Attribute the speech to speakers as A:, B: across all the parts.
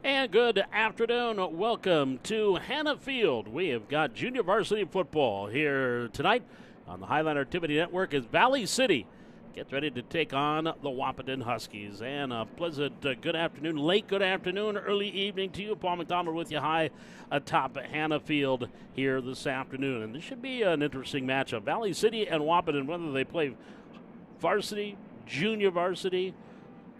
A: And good afternoon. Welcome to Hannah Field. We have got junior varsity football here tonight on the Highland Activity Network as Valley City gets ready to take on the Wahpeton Huskies. And a pleasant good afternoon, late good afternoon, early evening to you. Paul McDonald with you high atop Hannah Field here this afternoon. And this should be an interesting matchup. Valley City and Wahpeton, whether they play varsity, junior varsity,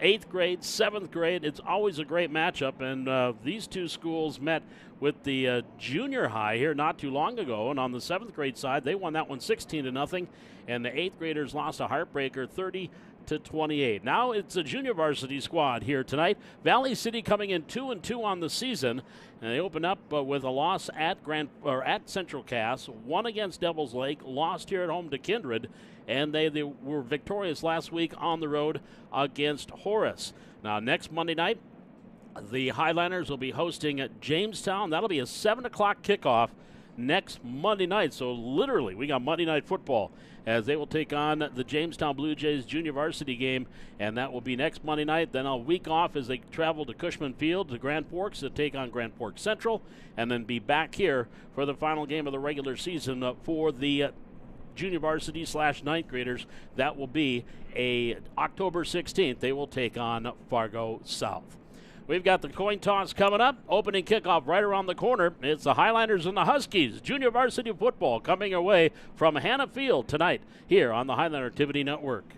A: 8th grade, 7th grade. It's always a great matchup, and these two schools met with the junior high here not too long ago, and on the 7th grade side, they won that one 16-0, and the 8th graders lost a heartbreaker 30-28. Now it's a junior varsity squad here tonight. Valley City coming in 2-2 on the season, and they open up with a loss at Central Cass, one against Devils Lake, lost here at home to Kindred, and they were victorious last week on the road against Horace. Now, next Monday night, the Highlanders will be hosting at Jamestown. That'll be a 7 o'clock kickoff next Monday night. So, literally, we got Monday Night Football as they will take on the Jamestown Blue Jays junior varsity game, and that will be next Monday night. Then a week off as they travel to Cushman Field to Grand Forks to take on Grand Forks Central, and then be back here for the final game of the regular season for the junior varsity / ninth graders. That will be October 16th. They will take on Fargo South. We've got the coin toss coming up. Opening kickoff right around the corner. It's the Highlanders and the Huskies. Junior varsity football coming away from Hannah Field tonight here on the Highland Activity Network.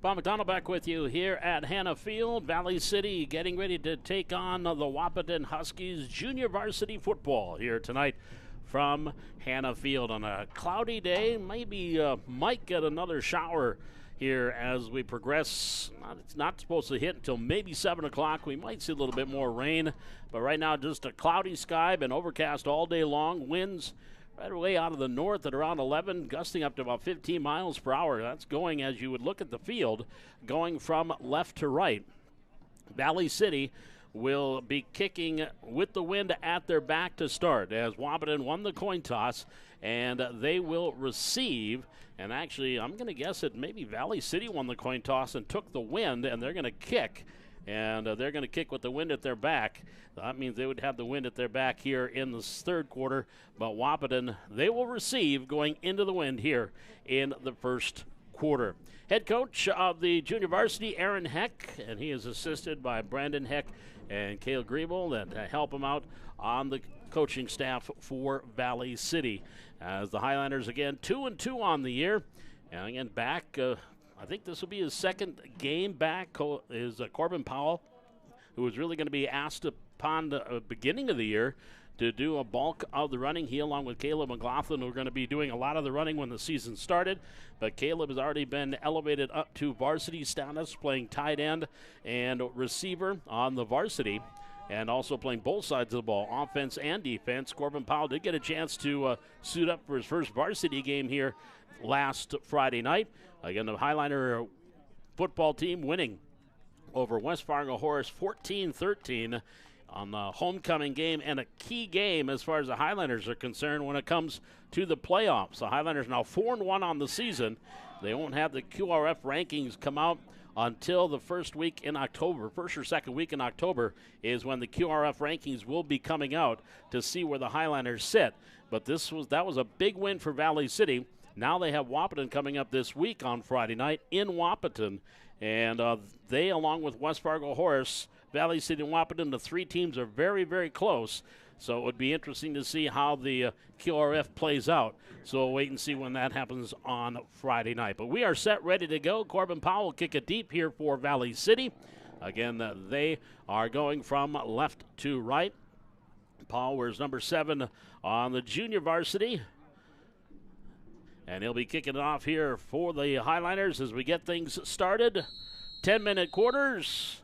A: Bob McDonald back with you here at Hannah Field. Valley City getting ready to take on the Wahpeton Huskies junior varsity football here tonight from Hannah Field on a cloudy day. Maybe might get another shower here as we progress. It's not supposed to hit until maybe 7 o'clock. We might see a little bit more rain, but right now just a cloudy sky, been overcast all day long. Winds right away out of the north at around 11, gusting up to about 15 miles per hour. That's going, as you would look at the field, going from left to right. Valley City will be kicking with the wind at their back to start, as Wahpeton won the coin toss, and they will receive. And actually, I'm going to guess that maybe Valley City won the coin toss and took the wind, and they're going to kick. And they're going to kick with the wind at their back. That means they would have the wind at their back here in the third quarter. But Wahpeton, they will receive going into the wind here in the first quarter. Head coach of the junior varsity, Aaron Heck, and he is assisted by Brandon Heck and Cale Griebel that help him out on the coaching staff for Valley City. As the Highlanders, again, 2-2 on the year. And again, back, I think this will be his second game back, is Corbin Powell, who was really going to be asked upon the beginning of the year to do a bulk of the running. He, along with Caleb McLaughlin, were going to be doing a lot of the running when the season started. But Caleb has already been elevated up to varsity status, playing tight end and receiver on the varsity, and also playing both sides of the ball, offense and defense. Corbin Powell did get a chance to suit up for his first varsity game here last Friday night. Again, the Highliner football team winning over West Fargo Horace 14-13 on the homecoming game, and a key game as far as the Highlanders are concerned when it comes to the playoffs. The Highlanders now 4-1 on the season. They won't have the QRF rankings come out until the first week in October. First or second week in October is when the QRF rankings will be coming out to see where the Highlanders sit. But that was a big win for Valley City. Now they have Wahpeton coming up this week on Friday night in Wahpeton. And they, along with West Fargo Horace, Valley City and Wahpeton, the three teams are very, very close. So it would be interesting to see how the QRF plays out. So we'll wait and see when that happens on Friday night. But we are set, ready to go. Corbin Powell will kick it deep here for Valley City. Again, they are going from left to right. Powell wears number 7 on the junior varsity. And he'll be kicking it off here for the Highliners as we get things started. 10-minute quarters.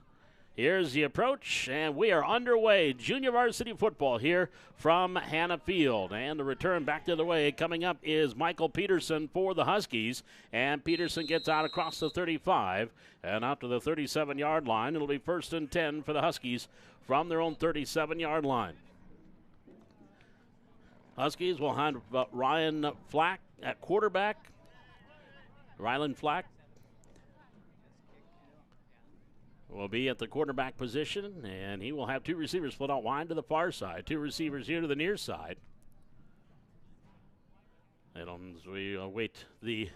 A: Here's the approach, and we are underway. Junior varsity football here from Hannah Field. And the return back the other way coming up is Michael Peterson for the Huskies. And Peterson gets out across the 35 and out to the 37-yard line. It'll be 1st and 10 for the Huskies from their own 37-yard line. Huskies will have Ryan Flack at quarterback. Rylan Flack will be at the quarterback position, and he will have 2 receivers split out wide to the far side, 2 receivers here to the near side. And as we await the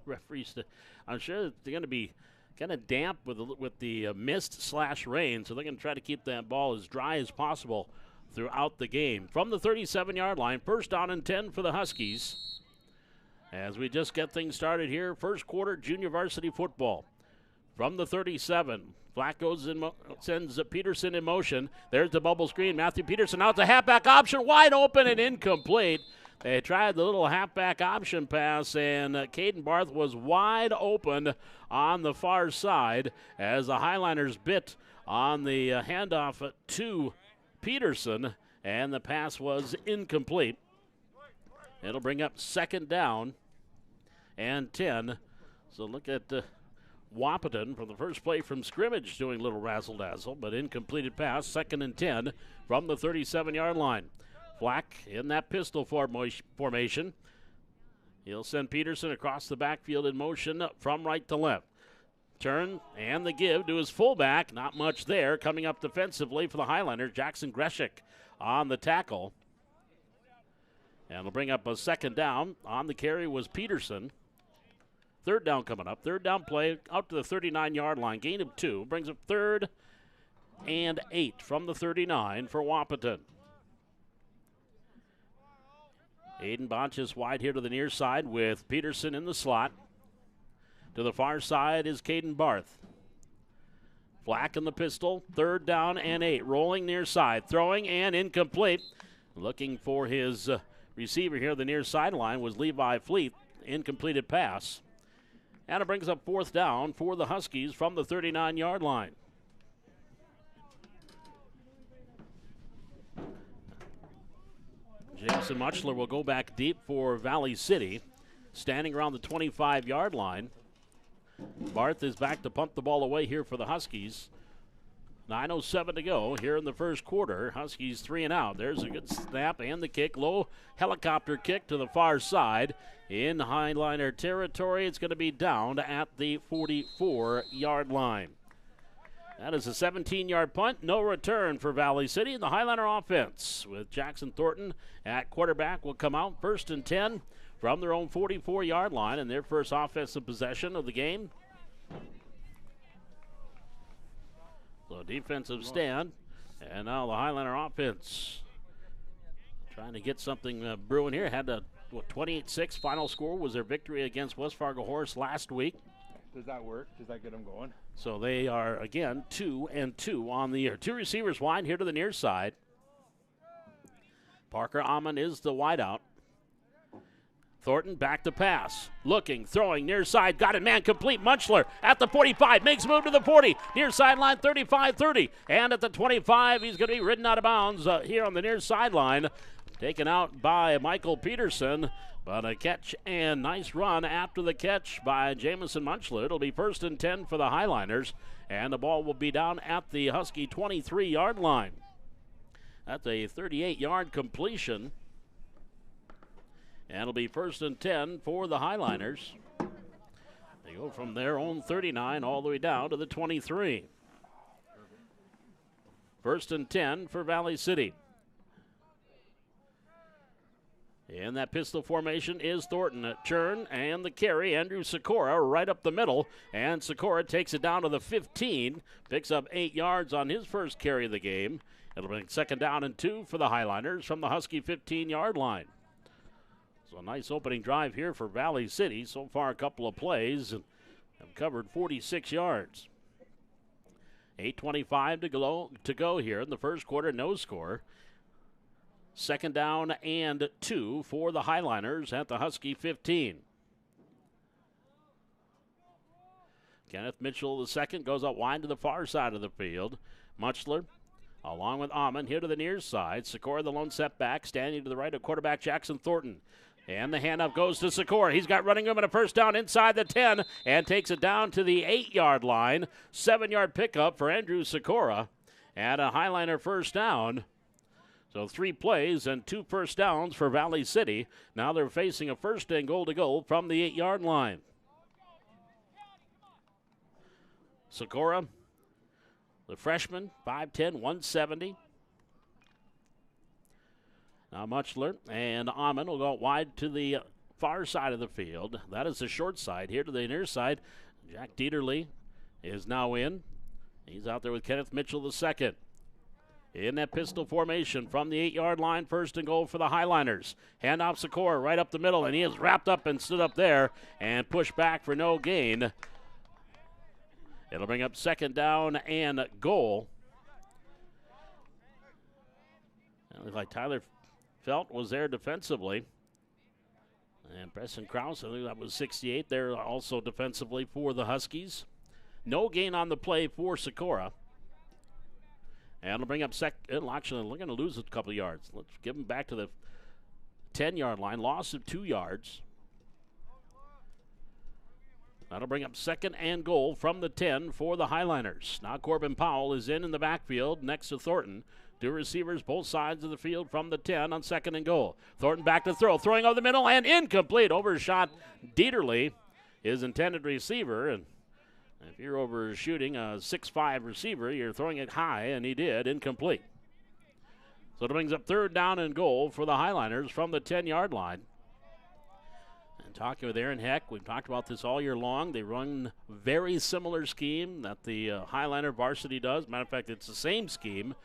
A: referees to, I'm sure that they're going to be kind of damp with the mist/rain, so they're going to try to keep that ball as dry as possible throughout the game. From the 37-yard line, first down and 10 for the Huskies. As we just get things started here, first quarter junior varsity football. From the 37, Flack sends Peterson in motion. There's the bubble screen. Matthew Peterson out to halfback option, wide open and incomplete. They tried the little halfback option pass, and Caden Barth was wide open on the far side as the Highliners bit on the handoff to Peterson, and the pass was incomplete. It'll bring up second down and 10. So look at Wahpeton for the first play from scrimmage doing a little razzle-dazzle, but incompleted pass, second and 10 from the 37-yard line. Flack in that pistol formation. He'll send Peterson across the backfield in motion from right to left. Turn and the give to his fullback. Not much there. Coming up defensively for the Highlanders, Jackson Greshik on the tackle. And it'll bring up a second down. On the carry was Peterson. Third down coming up. Third down play out to the 39-yard line. Gain of 2. Brings up 3rd and 8 from the 39 for Wahpeton. Aiden Bonches wide here to the near side with Peterson in the slot. To the far side is Caden Barth. Flack in the pistol. Third down and 8. Rolling near side. Throwing and incomplete. Looking for his receiver here, the near sideline, was Levi Fleet. Incompleted pass. And it brings up fourth down for the Huskies from the 39-yard line. Jameson Muchler will go back deep for Valley City, standing around the 25-yard line. Barth is back to punt the ball away here for the Huskies. 9:07 to go here in the first quarter. Huskies 3 and out. There's a good snap and the kick. Low helicopter kick to the far side. In Highliner territory, it's going to be down at the 44-yard line. That is a 17-yard punt. No return for Valley City. And the Highliner offense with Jackson Thornton at quarterback will come out first and 10 from their own 44-yard line and their first offensive possession of the game. So defensive stand, and now the Highliner offense trying to get something brewing here. Had a 28-6 final score was their victory against West Fargo Horse last week.
B: Does that work? Does that get them going?
A: So they are, again, 2-2 on the year. Two receivers wide here to the near side. Parker Amon is the wideout. Thornton back to pass. Looking, throwing, near side, got it, man complete. Munchler at the 45, makes move to the 40. Near sideline, 35-30. And at the 25, he's going to be ridden out of bounds here on the near sideline. Taken out by Michael Peterson. But a catch and nice run after the catch by Jamison Munchler. It'll be first and 10 for the Highliners. And the ball will be down at the Husky 23-yard line. That's a 38-yard completion. And it'll be first and 10 for the Highliners. They go from their own 39 all the way down to the 23. First and 10 for Valley City. In that pistol formation is Thornton. A churn and the carry. Andrew Sikora right up the middle. And Sikora takes it down to the 15. Picks up 8 yards on his first carry of the game. It'll be second down and 2 for the Highliners from the Husky 15-yard line. So a nice opening drive here for Valley City. So far a couple of plays and have covered 46 yards. 8:25 to go here in the first quarter. No score. Second down and 2 for the Highliners at the Husky 15. Kenneth Mitchell II goes out wide to the far side of the field. Muchler along with Amon here to the near side. Sikora the lone setback, standing to the right of quarterback Jackson Thornton. And the handoff goes to Sikora. He's got running room and a first down inside the 10 and takes it down to the 8-yard line. 7-yard pickup for Andrew Sikora and a Highliner first down. So 3 plays and 2 first downs for Valley City. Now they're facing a first and goal to go from the 8-yard line. Sikora, the freshman, 5'10", 170. Now Muchler and Amon will go out wide to the far side of the field. That is the short side. Here to the near side, Jack Dieterle is now in. He's out there with Kenneth Mitchell II. in that pistol formation from the 8-yard line. First and goal for the Highliners. Hand off Sikora right up the middle, and he is wrapped up and stood up there and pushed back for no gain. It'll bring up second down and goal. It looks like Tyler Felt was there defensively. And Preston Krause, I think that was 68 there also defensively for the Huskies. No gain on the play for Sikora. And it'll bring up actually, we're going to lose a couple of yards. Let's give them back to the 10-yard line. Loss of 2 yards. That'll bring up second and goal from the 10 for the Highliners. Now Corbin Powell is in the backfield next to Thornton. 2 receivers both sides of the field from the 10 on second and goal. Thornton back to throw. Throwing over the middle and incomplete. Overshot Dieterle, his intended receiver. And if you're overshooting a 6'5 receiver, you're throwing it high, and he did. Incomplete. So it brings up third down and goal for the Highliners from the 10-yard line. And talking with Aaron Heck, we've talked about this all year long. They run very similar scheme that the Highliner varsity does. Matter of fact, it's the same scheme.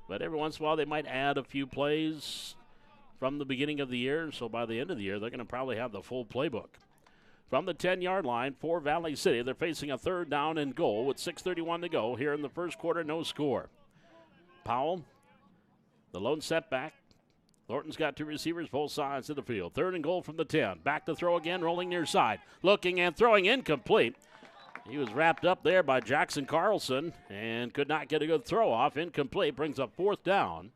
A: But every once in a while, they might add a few plays from the beginning of the year. So by the end of the year, they're going to probably have the full playbook. From the 10-yard line for Valley City, they're facing a third down and goal with 6:31 to go here in the first quarter, no score. Powell, the lone setback. Thornton's got 2 receivers both sides of the field. Third and goal from the 10. Back to throw again, rolling near side. Looking and throwing incomplete. He was wrapped up there by Jackson Carlson and could not get a good throw off. Incomplete, brings up fourth down.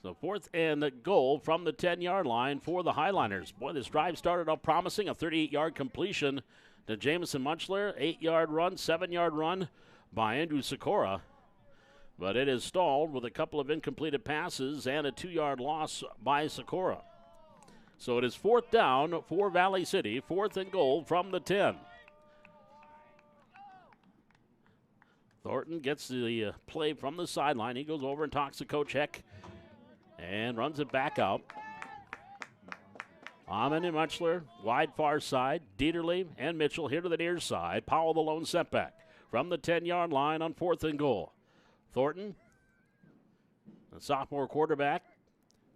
A: So fourth and goal from the 10-yard line for the Highliners. Boy, this drive started off promising. A 38-yard completion to Jamison Munchler. 8-yard run, 7-yard run by Andrew Sikora. But it is stalled with a couple of incompleted passes and a 2-yard loss by Sikora. So it is fourth down for Valley City. Fourth and goal from the 10. Thornton gets the play from the sideline. He goes over and talks to Coach Heck and runs it back out. Amon and Munchler, wide far side. Dieterle and Mitchell here to the near side. Powell the lone setback from the 10-yard line on fourth and goal. Thornton, the sophomore quarterback,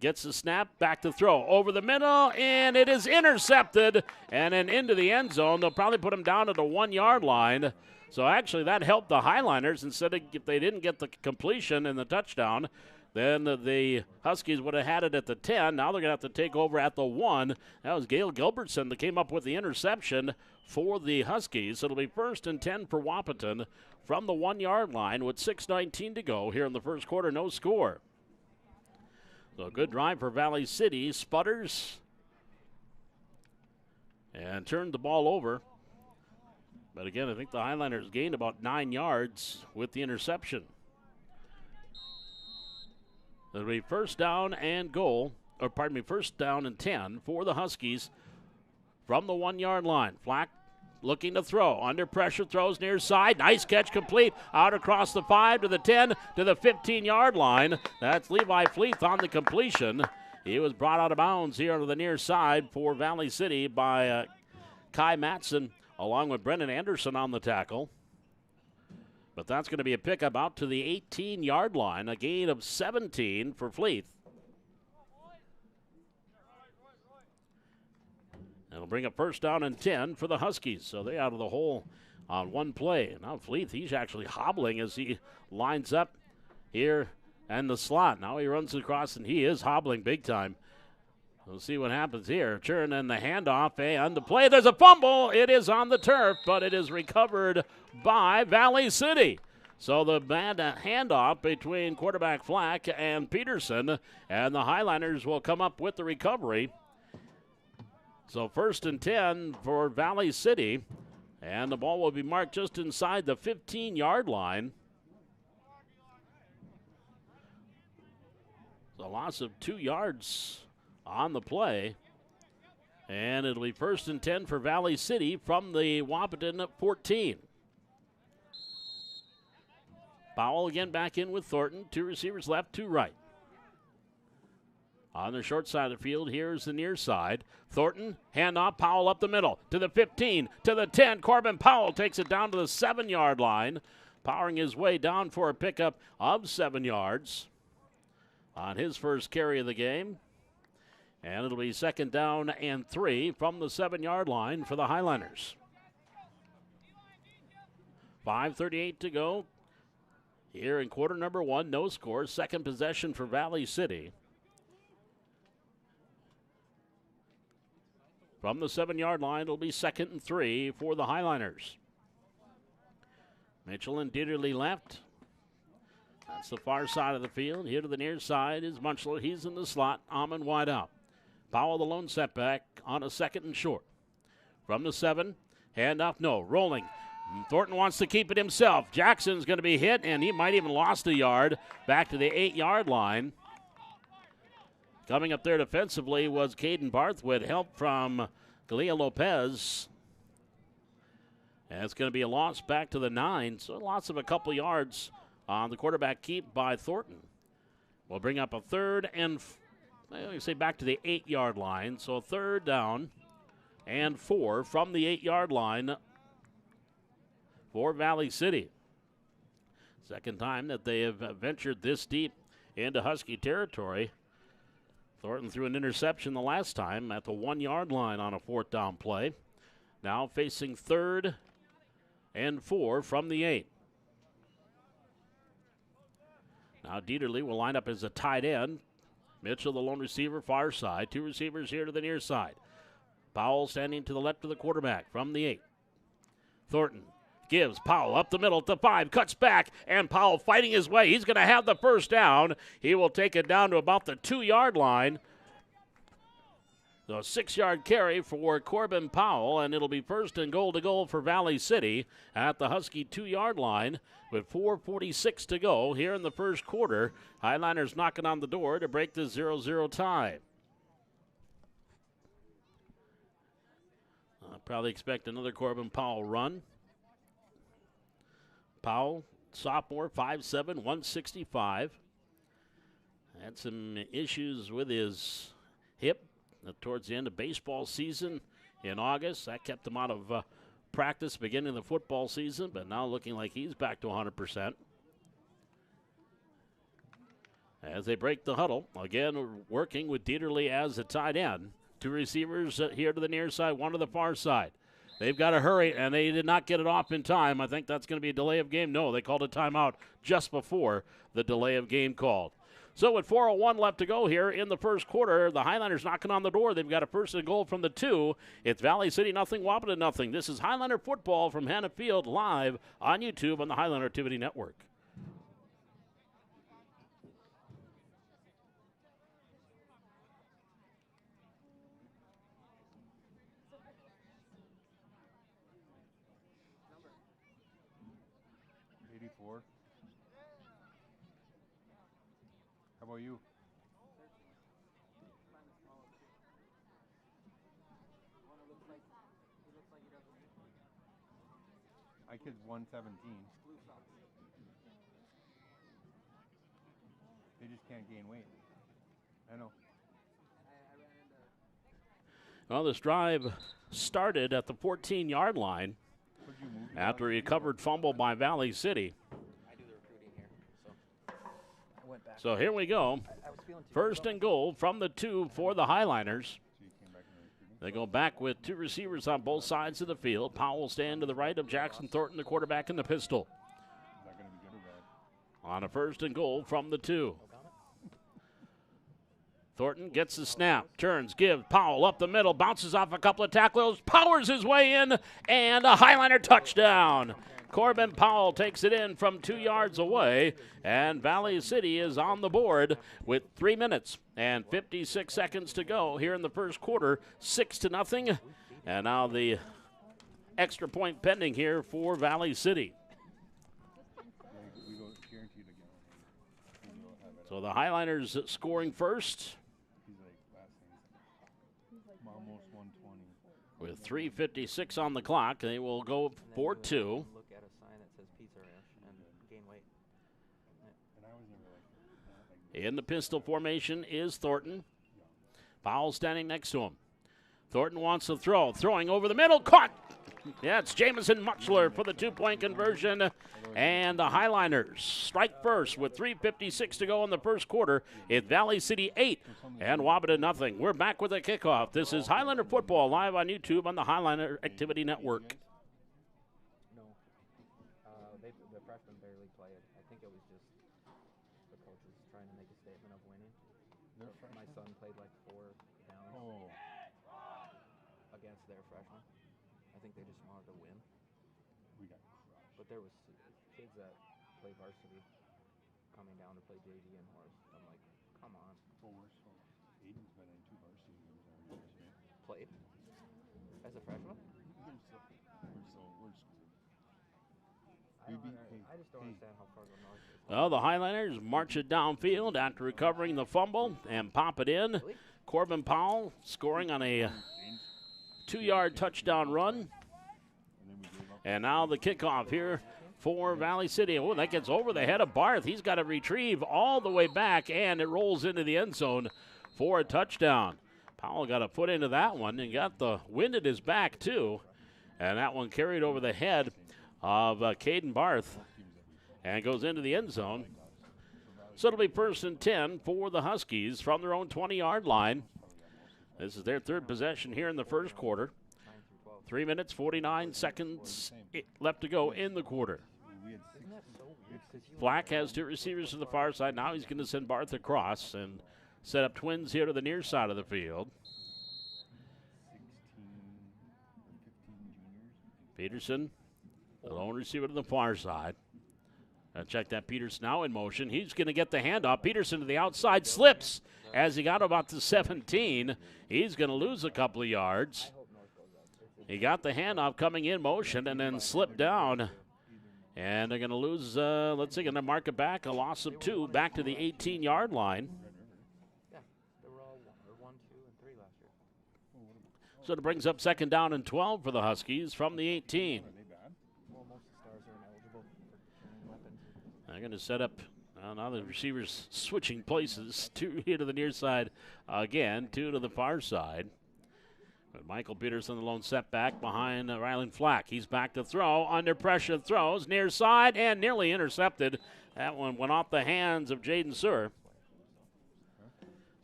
A: gets the snap, back to throw. Over the middle, and it is intercepted. And then into the end zone. They'll probably put him down at the 1-yard line. So actually that helped the Highliners. Instead of, if they didn't get the completion and the touchdown, then the Huskies would have had it at the 10. Now they're going to have to take over at the 1. That was Gail Gilbertson that came up with the interception for the Huskies. It'll be first and 10 for Wahpeton from the 1-yard line with 6:19 to go here in the first quarter. No score. So a good drive for Valley City. Sputters and turned the ball over. But again, I think the Highliners gained about 9 yards with the interception. It'll be first down and goal, or pardon me, first down and 10 for the Huskies from the 1-yard line. Flack looking to throw. Under pressure, throws near side. Nice catch, complete. Out across the 5 to the 10 to the 15-yard line. That's Levi Fleeth on the completion. He was brought out of bounds here on the near side for Valley City by Kai Matson, along with Brennan Anderson on the tackle. But that's going to be a pickup out to the 18-yard line, a gain of 17 for Fleeth. It'll bring up first down and 10 for the Huskies. So they're out of the hole on one play. Now Fleeth, he's actually hobbling as he lines up here in the slot. Now he runs across, and he is hobbling big time. We'll see what happens here. Turn and the handoff and the play. There's a fumble. It is on the turf, but it is recovered by Valley City. So the bad handoff between quarterback Flack and Peterson, and the Highliners will come up with the recovery. So first and 10 for Valley City, and the ball will be marked just inside the 15-yard line. The loss of 2 yards on the play, and it'll be first and 10 for Valley City from the Wahpeton 14. Powell again back in with Thornton. 2 receivers left, 2 right. On the short side of the field, here's the near side. Thornton, handoff, Powell up the middle to the 15, to the 10. Corbin Powell takes it down to the 7-yard line. powering his way down for a pickup of 7 yards on his first carry of the game. And it'll be 2nd down and 3 from the 7-yard line for the Highlanders. 5:38 to go here in quarter number 1. No score. Second possession for Valley City. From the 7-yard line, it'll be 2nd and 3 for the Highlanders. Mitchell and Dieterle left. That's the far side of the field. Here to the near side is Munchler. He's in the slot. Amon wide out. Powell, the lone setback on a 2nd and short. From the 7, handoff, no, rolling. Thornton wants to keep it himself. Jackson's going to be hit, and he might even lost a yard back to the 8-yard line. Coming up there defensively was Caden Barth with help from Galea Lopez. And it's going to be a loss back to the 9, so loss of a couple yards on the quarterback keep by Thornton. We'll bring up a 3rd and back to the 8-yard line. So 3rd down and 4 from the 8-yard line for Valley City. Second time that they have ventured this deep into Husky territory. Thornton threw an interception the last time at the 1-yard line on a 4th down play. Now facing 3rd and 4 from the 8. Now Dieterle will line up as a tight end. Mitchell, the lone receiver, far side. 2 receivers here to the near side. Powell standing to the left of the quarterback from the 8. Thornton gives Powell up the middle to 5, cuts back, and Powell fighting his way. He's going to have the first down. He will take it down to about the 2-yard line. So a 6-yard carry for Corbin Powell, and it'll be 1st and goal to go for Valley City at the Husky 2-yard line with 4:46 to go here in the first quarter. Highlanders knocking on the door to break the 0-0 tie. I'll probably expect another Corbin Powell run. Powell, sophomore, 5'7", 165. Had some issues with his hip towards the end of baseball season in August. That kept him out of practice beginning of the football season, but now looking like he's back to 100%. As they break the huddle, again working with Dieterle as a tight end. 2 receivers here to the near side, 1 to the far side. They've got to hurry, and they did not get it off in time. I think that's going to be a delay of game. No, they called a timeout just before the delay of game called. So with 4:01 left to go here in the first quarter, the Highlanders knocking on the door. They've got a 1st and goal from the 2. It's Valley City nothing, Wahpeton nothing. This is Highlander football from Hannah Field live on YouTube on the Highlander Activity Network.
B: How about you? My kid's 117. They just can't gain weight. I know.
A: Well, this drive started at the 14-yard line after a recovered fumble by Valley City. So here we go. 1st and goal from the 2 for the Highlanders. They go back with 2 receivers on both sides of the field. Powell stand to the right of Jackson Thornton, the quarterback in the pistol. On a 1st and goal from the 2. Thornton gets the snap, turns, gives Powell up the middle, bounces off a couple of tackles, powers his way in, and a Highlander touchdown. Corbin Powell takes it in from 2 yards away, and Valley City is on the board with 3 minutes and 56 seconds to go here in the first quarter, 6-0. And now the extra point pending here for Valley City. So the Highlanders scoring first with 3:56 on the clock. They will go 4-2. In the pistol formation is Thornton. Powell standing next to him. Thornton wants to throw. Throwing over the middle. Caught Yeah, it's Jamison Muchler for the two-point conversion. And the Highliners strike first with 3:56 to go in the first quarter. It's Valley City 8 and Wahpeton nothing. We're back with a kickoff. This is Highlander football live on YouTube on the Highlander Activity Network.
C: No. The freshmen barely played. I think it was just the coaches trying to make a statement of winning. My son played like 4 downs against their freshmen. I think they just wanted to win.
D: We got crushed.
C: But there was kids that play varsity coming down to play JV and Horace. I'm like, come on.
D: Well, Aiden's been in 2 varsity games already this year.
C: Played? As a freshman?
D: We're screwed.
C: I just don't understand how Fargo North is.
A: Well, the Highlanders march it downfield after recovering the fumble and pop it in. Corbin Powell scoring on a 2-yard touchdown run. And now the kickoff here for Valley City. Oh, that gets over the head of Barth. He's got to retrieve all the way back, and it rolls into the end zone for a touchdown. Powell got a foot into that one and got the wind at his back, too. And that one carried over the head of Caden Barth and goes into the end zone. So it'll be 1st and 10 for the Huskies from their own 20-yard line. This is their 3rd possession here in the first quarter. 3 minutes, 49 seconds left to go in the quarter. Flack has 2 receivers to the far side. Now he's going to send Barth across and set up twins here to the near side of the field. Peterson, the lone receiver to the far side. Check that. Peterson now in motion. He's going to get the handoff. Peterson to the outside, slips as he got about to 17. He's going to lose a couple of yards. He got the handoff coming in motion and then slipped down. And they're going to lose, let's see, going to mark it back, a loss of 2, back to the 18-yard line.
C: Yeah, they were all 1, 2, and 3 last year.
A: So it brings up 2nd down and 12 for the Huskies from the 18.
C: Well, most of the stars are ineligible for weapons.
A: They're going to set up, now the receivers switching places, 2 here to the near side again, 2 to the far side. But Michael Peterson, the lone setback behind Rylan Flack. He's back to throw, under pressure throws, near side, and nearly intercepted. That one went off the hands of Jaden Suhr.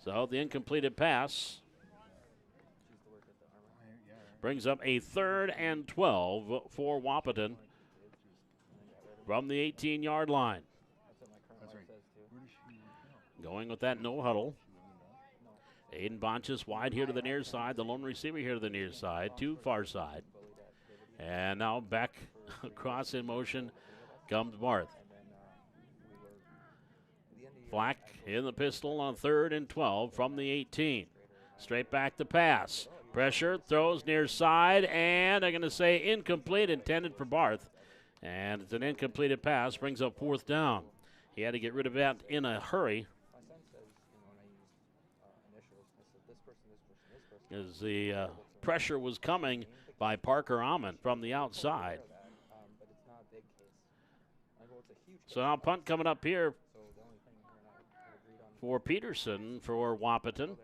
A: So the incompleted pass brings up a 3rd and 12 for Wahpeton from the 18-yard line. Going with that no huddle. Aiden Bonchus wide here to the near side. The lone receiver here to the near side, 2 far side. And now back across in motion comes Barth. Flack in the pistol on 3rd and 12 from the 18. Straight back to pass. Pressure, throws near side, and I'm going to say incomplete, intended for Barth. And it's an incompleted pass, brings up 4th down. He had to get rid of that in a hurry, as the pressure was coming by Parker Almond from the outside. So now punt coming up here for Peterson for Wahpeton.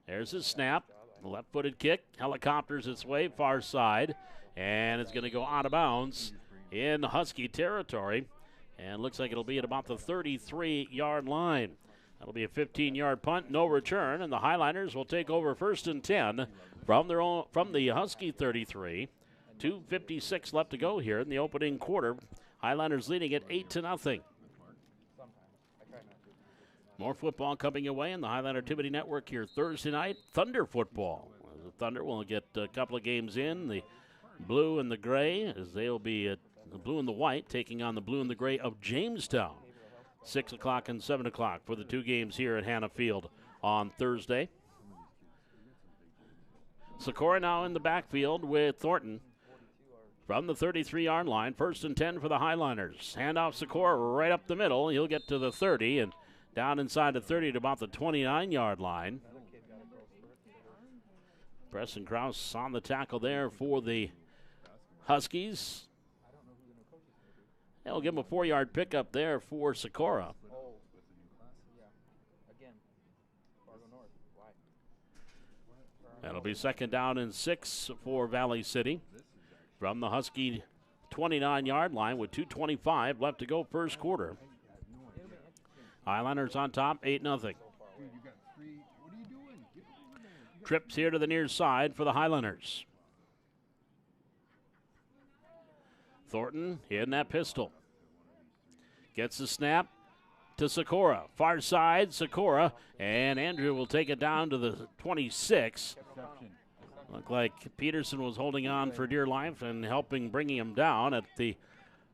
A: There's his snap, left-footed kick, helicopters its way far side, and it's going to go out of bounds in Husky territory, and looks like it'll be at about the 33-yard line. That'll be a 15-yard punt, no return, and the Highliners will take over 1st and 10 from the Husky 33. 2:56 left to go here in the opening quarter. Highliners leading it 8-0. More football coming your way in the Highlander Activity Network here Thursday night. Thunder football. The Thunder will get a couple of games in. The blue and the gray, as they'll be the blue and the white taking on the blue and the gray of Jamestown. 6 o'clock and 7 o'clock for the 2 games here at Hannah Field on Thursday. Socorro now in the backfield with Thornton from the 33-yard line. 1st and 10 for the Highliners. Handoff Socorro right up the middle. He'll get to the 30 and down inside the 30 to about the 29-yard line. Preston Krause on the tackle there for the Huskies. They'll give him a 4-yard pickup there for Socorro. That'll be 2nd down and 6 for Valley City. from the Husky 29-yard line with 2:25 left to go first quarter. Highlanders on top, 8-0.
B: Dude, you got 3. What are you doing? Get over there.
A: Trips here to the near side for the Highlanders. Thornton hitting that pistol. Gets the snap to Sikora. Far side, Sikora, and Andrew will take it down to the 26.
B: Reception.
A: Looked like Peterson was holding on for dear life and bringing him down at the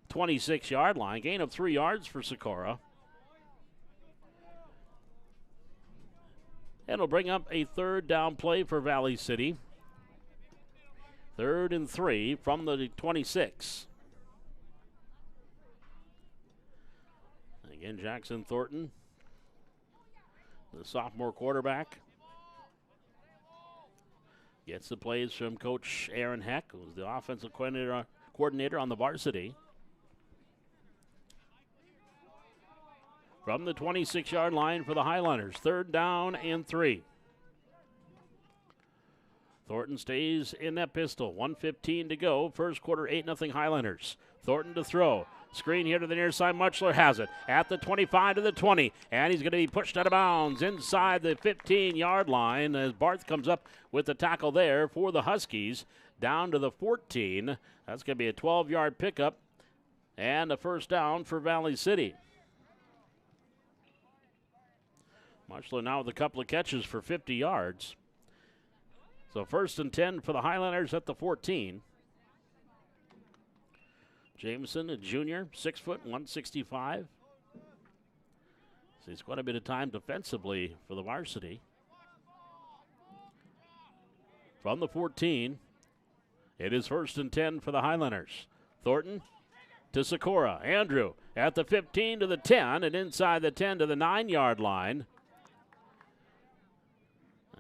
A: 26-yard line. Gain of 3 yards for Sikora. And it'll bring up a third down play for Valley City. 3rd and 3 from the 26. Again, Jackson Thornton, the sophomore quarterback, gets the plays from Coach Aaron Heck, who's the offensive coordinator on the varsity. From the 26-yard line for the Highlanders, 3rd down and 3. Thornton stays in that pistol. 1:15 to go. First quarter, 8-0 Highlanders. Thornton to throw. Screen here to the near side. Muchler has it at the 25 to the 20. And he's going to be pushed out of bounds inside the 15-yard line as Barth comes up with the tackle there for the Huskies. Down to the 14. That's going to be a 12-yard pickup and a first down for Valley City. Muchler now with a couple of catches for 50 yards. So 1st and 10 for the Highlanders at the 14. Jameson, a junior, 6 foot, 165. So he's quite a bit of time defensively for the varsity. From the 14, it is 1st and 10 for the Highlanders. Thornton to Sikora. Andrew at the 15 to the 10 and inside the 10 to the 9-yard line.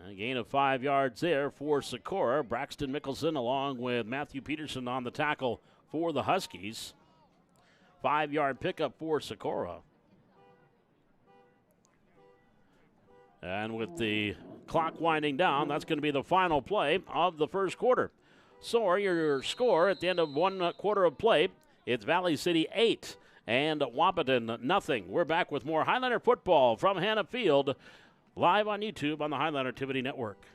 A: A gain of 5 yards there for Sikora. Braxton Mickelson along with Matthew Peterson on the tackle for the Huskies. 5-yard pickup for Sikora. And with the clock winding down, that's going to be the final play of the first quarter. So your score at the end of 1 quarter of play, it's Valley City 8 and Wahpeton nothing. We're back with more Highlander football from Hannah Field, live on YouTube on the Highlander Activity Network.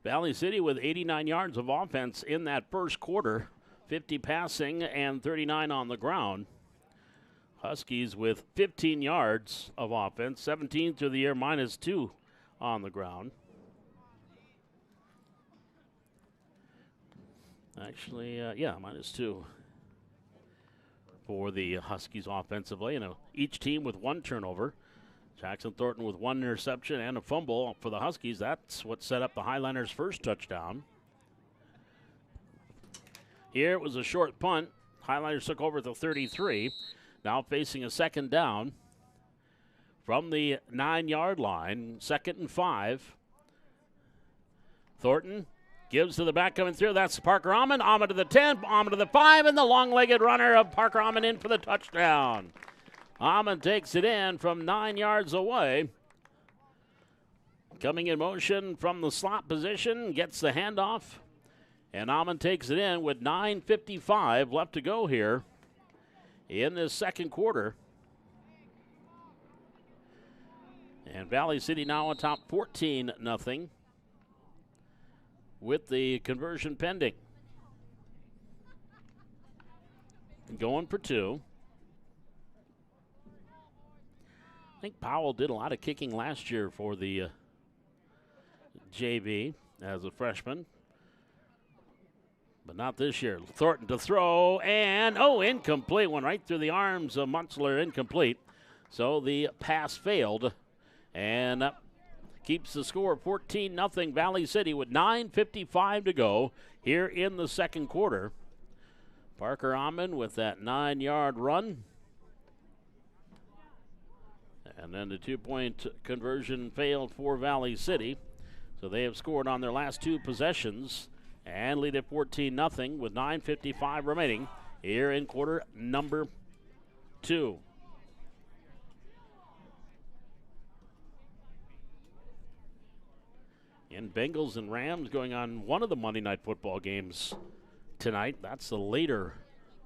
A: Valley City with 89 yards of offense in that first quarter, 50 passing and 39 on the ground. Huskies with 15 yards of offense, 17 through the air, -2 on the ground. Actually, -2 for the Huskies offensively. Each team with 1 turnover. Jackson Thornton with 1 interception and a fumble for the Huskies. That's what set up the Highlanders' first touchdown. Here it was a short punt. Highlanders took over at the 33. Now facing a second down from the 9-yard line. 2nd and 5. Thornton gives to the back coming through. That's Parker Amon. Amon to the 10, Amon to the 5, and the long-legged runner of Parker Amon in for the touchdown. Amon takes it in from 9 yards away. Coming in motion from the slot position, gets the handoff, and Amon takes it in with 9:55 left to go here in this second quarter. And Valley City now on top 14-0 with the conversion pending. Going for 2. think Powell did a lot of kicking last year for the JV as a freshman. But not this year. Thornton to throw, and incomplete. One right through the arms of Muntzler, incomplete. So the pass failed, and keeps the score 14-0 Valley City with 9:55 to go here in the second quarter. Parker Amon with that 9-yard run. And then the 2-point conversion failed for Valley City. So they have scored on their last two possessions and lead at 14-0 with 9:55 remaining here in quarter number 2. And Bengals and Rams going on one of the Monday Night Football games tonight. That's the later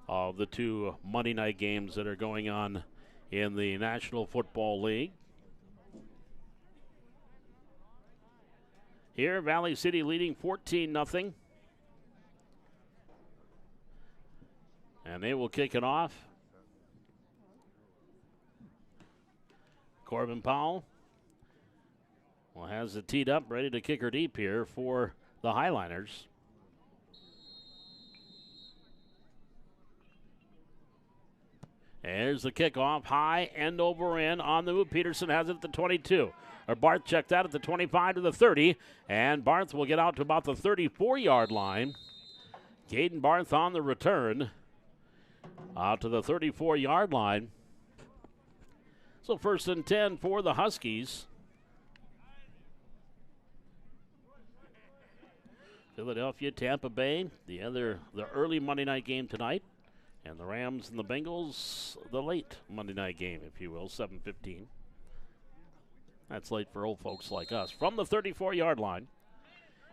A: of the two Monday night games that are going on in the National Football League. Here, Valley City leading 14-0. And they will kick it off. Corbin Powell has it teed up, ready to kick her deep here for the Highliners. There's the kickoff, high, end over end on the move. Peterson has it at the 22. Or Barth checked out at the 25 to the 30, and Barth will get out to about the 34-yard line. Caden Barth on the return out to the 34-yard line. So 1st and 10 for the Huskies. Philadelphia, Tampa Bay, the early Monday night game tonight. And the Rams and the Bengals, the late Monday night game, if you will, 7:15. That's late for old folks like us. From the 34-yard line,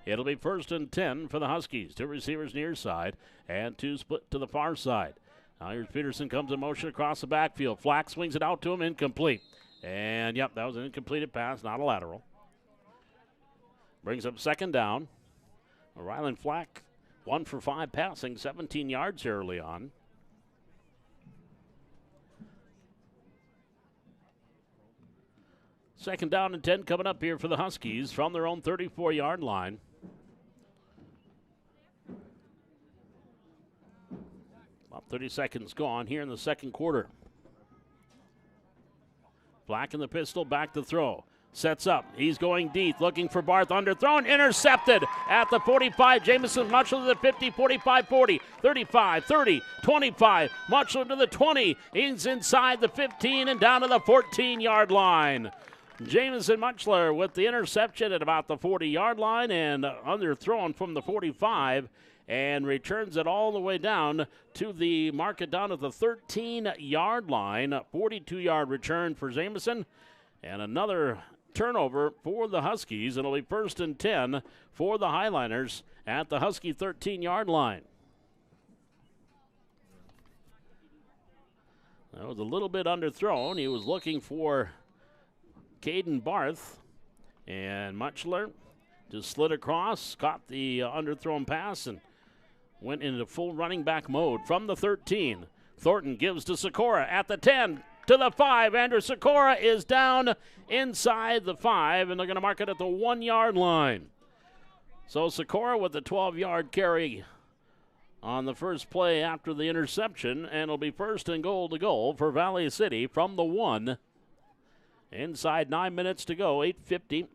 A: it'll be 1st and 10 for the Huskies. 2 receivers near side and 2 split to the far side. Now here's Peterson, comes in motion across the backfield. Flack swings it out to him, incomplete. And, yep, that was an incompleted pass, not a lateral. Brings up 2nd down. Rylan Flack, 1 for 5 passing, 17 yards here early on. Second down and 10 coming up here for the Huskies from their own 34-yard line. About 30 seconds gone here in the second quarter. Black in the pistol, back to throw. Sets up. He's going deep, looking for Barth. Underthrown, intercepted at the 45. Jamison Mutchler to the 50, 45, 40, 35, 30, 25. Mutchler to the 20. He's inside the 15 and down to the 14-yard line. Jamison Mutchler with the interception at about the 40-yard line and underthrown from the 45 and returns it all the way down to the market down at the 13-yard line. 42-yard return for Jamison and another turnover for the Huskies. It'll be 1st and 10 for the Highliners at the Husky 13-yard line. That was a little bit underthrown. He was looking for Caden Barth, and Mutchler just slid across, caught the underthrown pass, and went into full running back mode from the 13. Thornton gives to Sikora at the 10. To the 5, Andrew Sikora is down inside the 5, and they're going to mark it at the 1-yard line. So Sikora with the 12-yard carry on the first play after the interception, and it'll be 1st and goal to go for Valley City from the 1. Inside 9 minutes to go, 8:50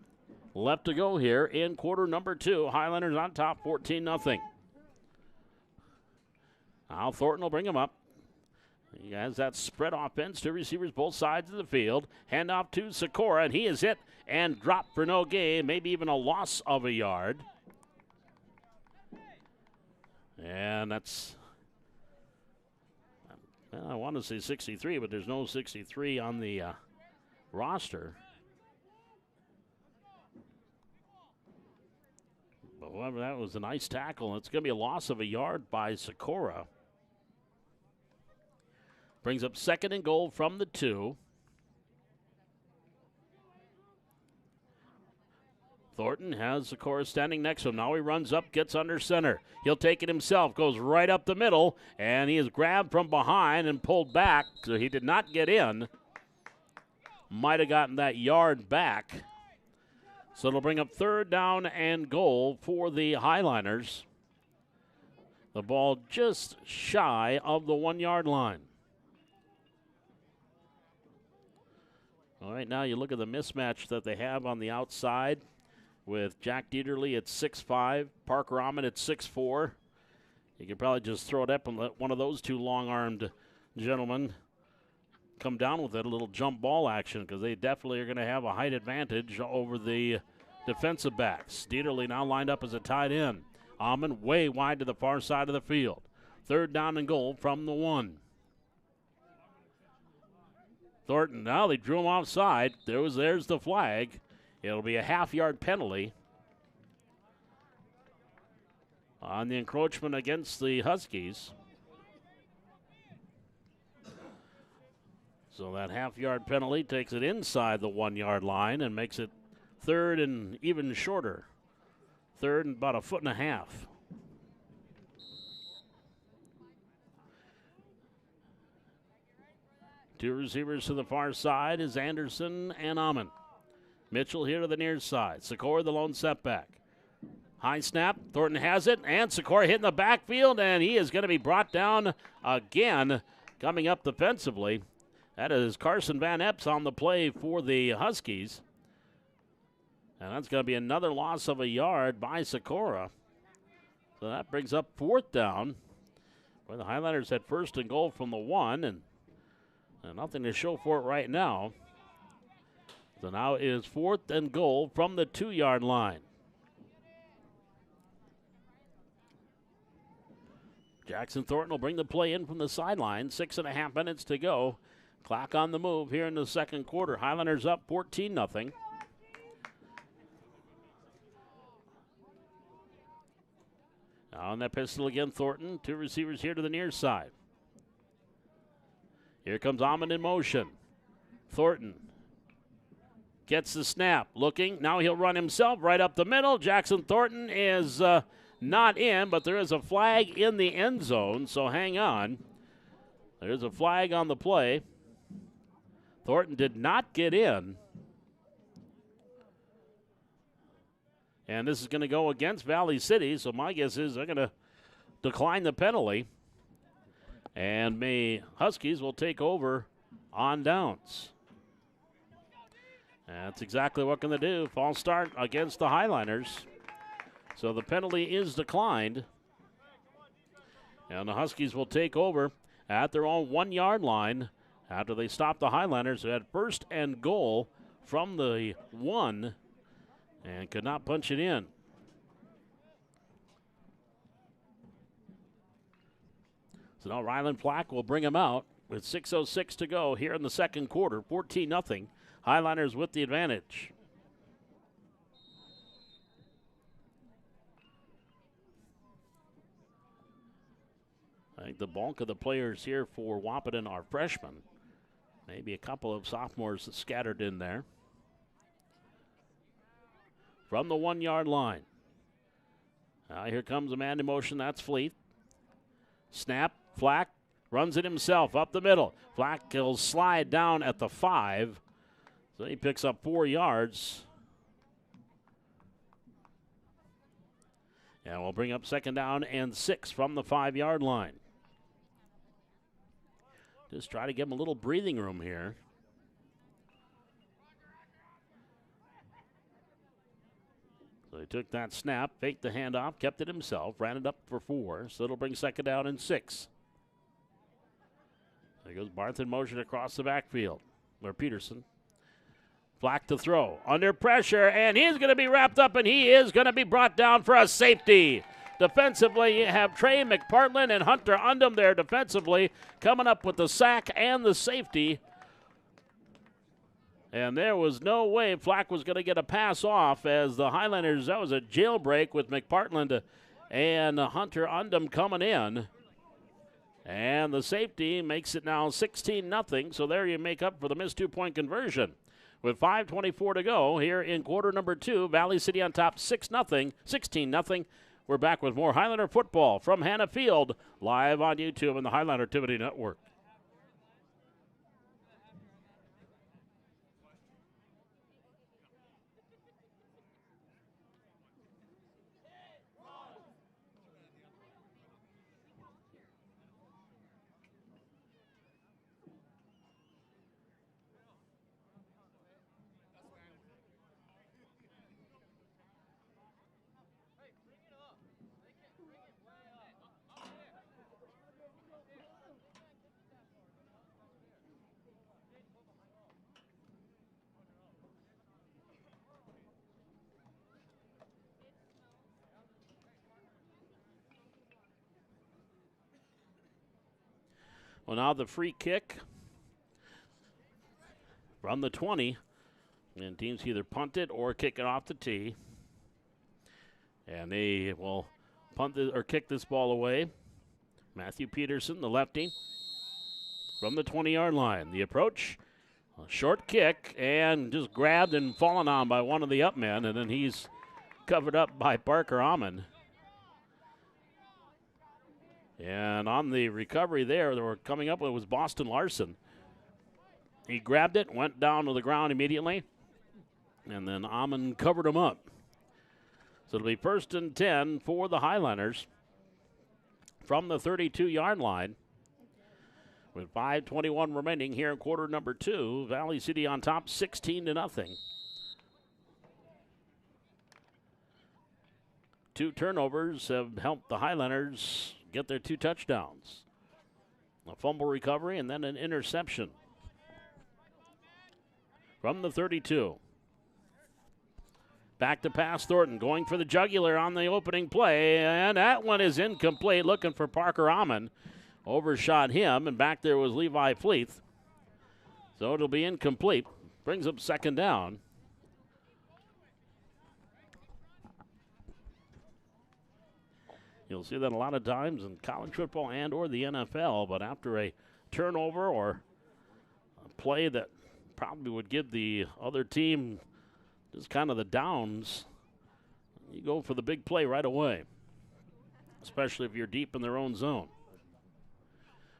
A: left to go here in quarter number 2. Highlanders on top, 14-0. Now Thornton will bring him up. He has that spread offense, 2 receivers both sides of the field. Hand off to Sikora, and he is hit and dropped for no gain, maybe even a loss of a yard. And that's, well, I want to say 63, but there's no 63 on the roster. But however, that was a nice tackle. It's going to be a loss of a yard by Sikora. Brings up 2nd and goal from the 2. Thornton has Sikora standing next to him. Now he runs up, gets under center. He'll take it himself, goes right up the middle, and he is grabbed from behind and pulled back, so he did not get in. might have gotten that yard back. So it'll bring up 3rd down and goal for the Highliners. The ball just shy of the 1-yard line. All right, now you look at the mismatch that they have on the outside with Jack Dieterle at 6'5", Parker Rahman at 6'4". You could probably just throw it up and let one of those two long-armed gentlemen come down with it, a little jump ball action, because they definitely are going to have a height advantage over the defensive backs. Dieterle now lined up as a tight end. Rahman way wide to the far side of the field. 3rd down and goal from the 1. Thornton, now they drew him offside. There's the flag. It'll be a half-yard penalty on the encroachment against the Huskies. So that half-yard penalty takes it inside the 1-yard line and makes it 3rd and even shorter. 3rd and about 1.5 feet. Two receivers to the far side is Anderson and Amon. Mitchell here to the near side. Sikora the lone setback. High snap. Thornton has it, and Sikora hitting the backfield, and he is going to be brought down again coming up defensively. That is Carson Van Epps on the play for the Huskies. And that's going to be another loss of a yard by Sikora. So that brings up 4th down, where the Highlanders had 1st and goal from the 1, and nothing to show for it right now. So now it is 4th and goal from the 2-yard line. Jackson Thornton will bring the play in from the sideline. 6.5 minutes to go. Clock on the move here in the 2nd quarter. Highlanders up 14-0. Now on that pistol again, Thornton. 2 receivers here to the near side. Here comes Amon in motion. Thornton gets the snap. Looking. Now he'll run himself right up the middle. Jackson Thornton is not in, but there is a flag in the end zone, so hang on. There's a flag on the play. Thornton did not get in. And this is going to go against Valley City, so my guess is they're going to decline the penalty. And Huskies will take over on downs. That's exactly what going to do. False start against the Highliners. So the penalty is declined. And the Huskies will take over at their own 1-yard line after they stop the Highlanders, who had 1st and goal from the 1 and could not punch it in. So now Ryland Flack will bring him out with 6:06 to go here in the 2nd quarter. 14-0. Highlanders with the advantage. I think the bulk of the players here for Wahpeton are freshmen. Maybe a couple of sophomores scattered in there. From the 1-yard line. Now here comes a man in motion. That's Fleet. Snap. Flack runs it himself up the middle. Flack will slide down at the 5. So he picks up 4 yards. And we'll bring up 2nd down and 6 from the 5-yard line. Just try to give him a little breathing room here. So he took that snap, faked the handoff, kept it himself, ran it up for 4. So it'll bring 2nd down and 6. There goes Barth in motion across the backfield. Or Peterson. Flack to throw. Under pressure, and he's going to be wrapped up, and he is going to be brought down for a safety. Defensively, you have Trey McPartland and Hunter Undum there defensively, coming up with the sack and the safety. And there was no way Flack was going to get a pass off as the Highlanders, that was a jailbreak with McPartland and Hunter Undum coming in. And the safety makes it now 16-0, so there you make up for the missed 2-point conversion. With 5:24 to go here in quarter number 2, Valley City on top 6-0, 16-0. We're back with more Highlander football from Hannah Field, live on YouTube and the Highlander Activity Network. Well, now the free kick from the 20. And teams either punt it or kick it off the tee. And they will punt or kick this ball away. Matthew Peterson, the lefty, from the 20-yard line. The approach, a short kick, and just grabbed and fallen on by one of the up men, and then he's covered up by Parker Amon. And on the recovery there, they were coming up with it was Boston Larson. He grabbed it, went down to the ground immediately, and then Amon covered him up. So it'll be 1st and 10 for the Highlanders from the 32-yard line. With 5:21 remaining here in quarter number 2, Valley City on top 16-0. 2 turnovers have helped the Highlanders get their 2 touchdowns. A fumble recovery and then an interception. From the 32. Back to pass, Thornton going for the jugular on the opening play, and that one is incomplete, looking for Parker Amon. Overshot him, and back there was Levi Fleeth. So it'll be incomplete. Brings up 2nd down. You'll see that a lot of times in college football and or the NFL, but after a turnover or a play that probably would give the other team just kind of the downs, you go for the big play right away, especially if you're deep in their own zone.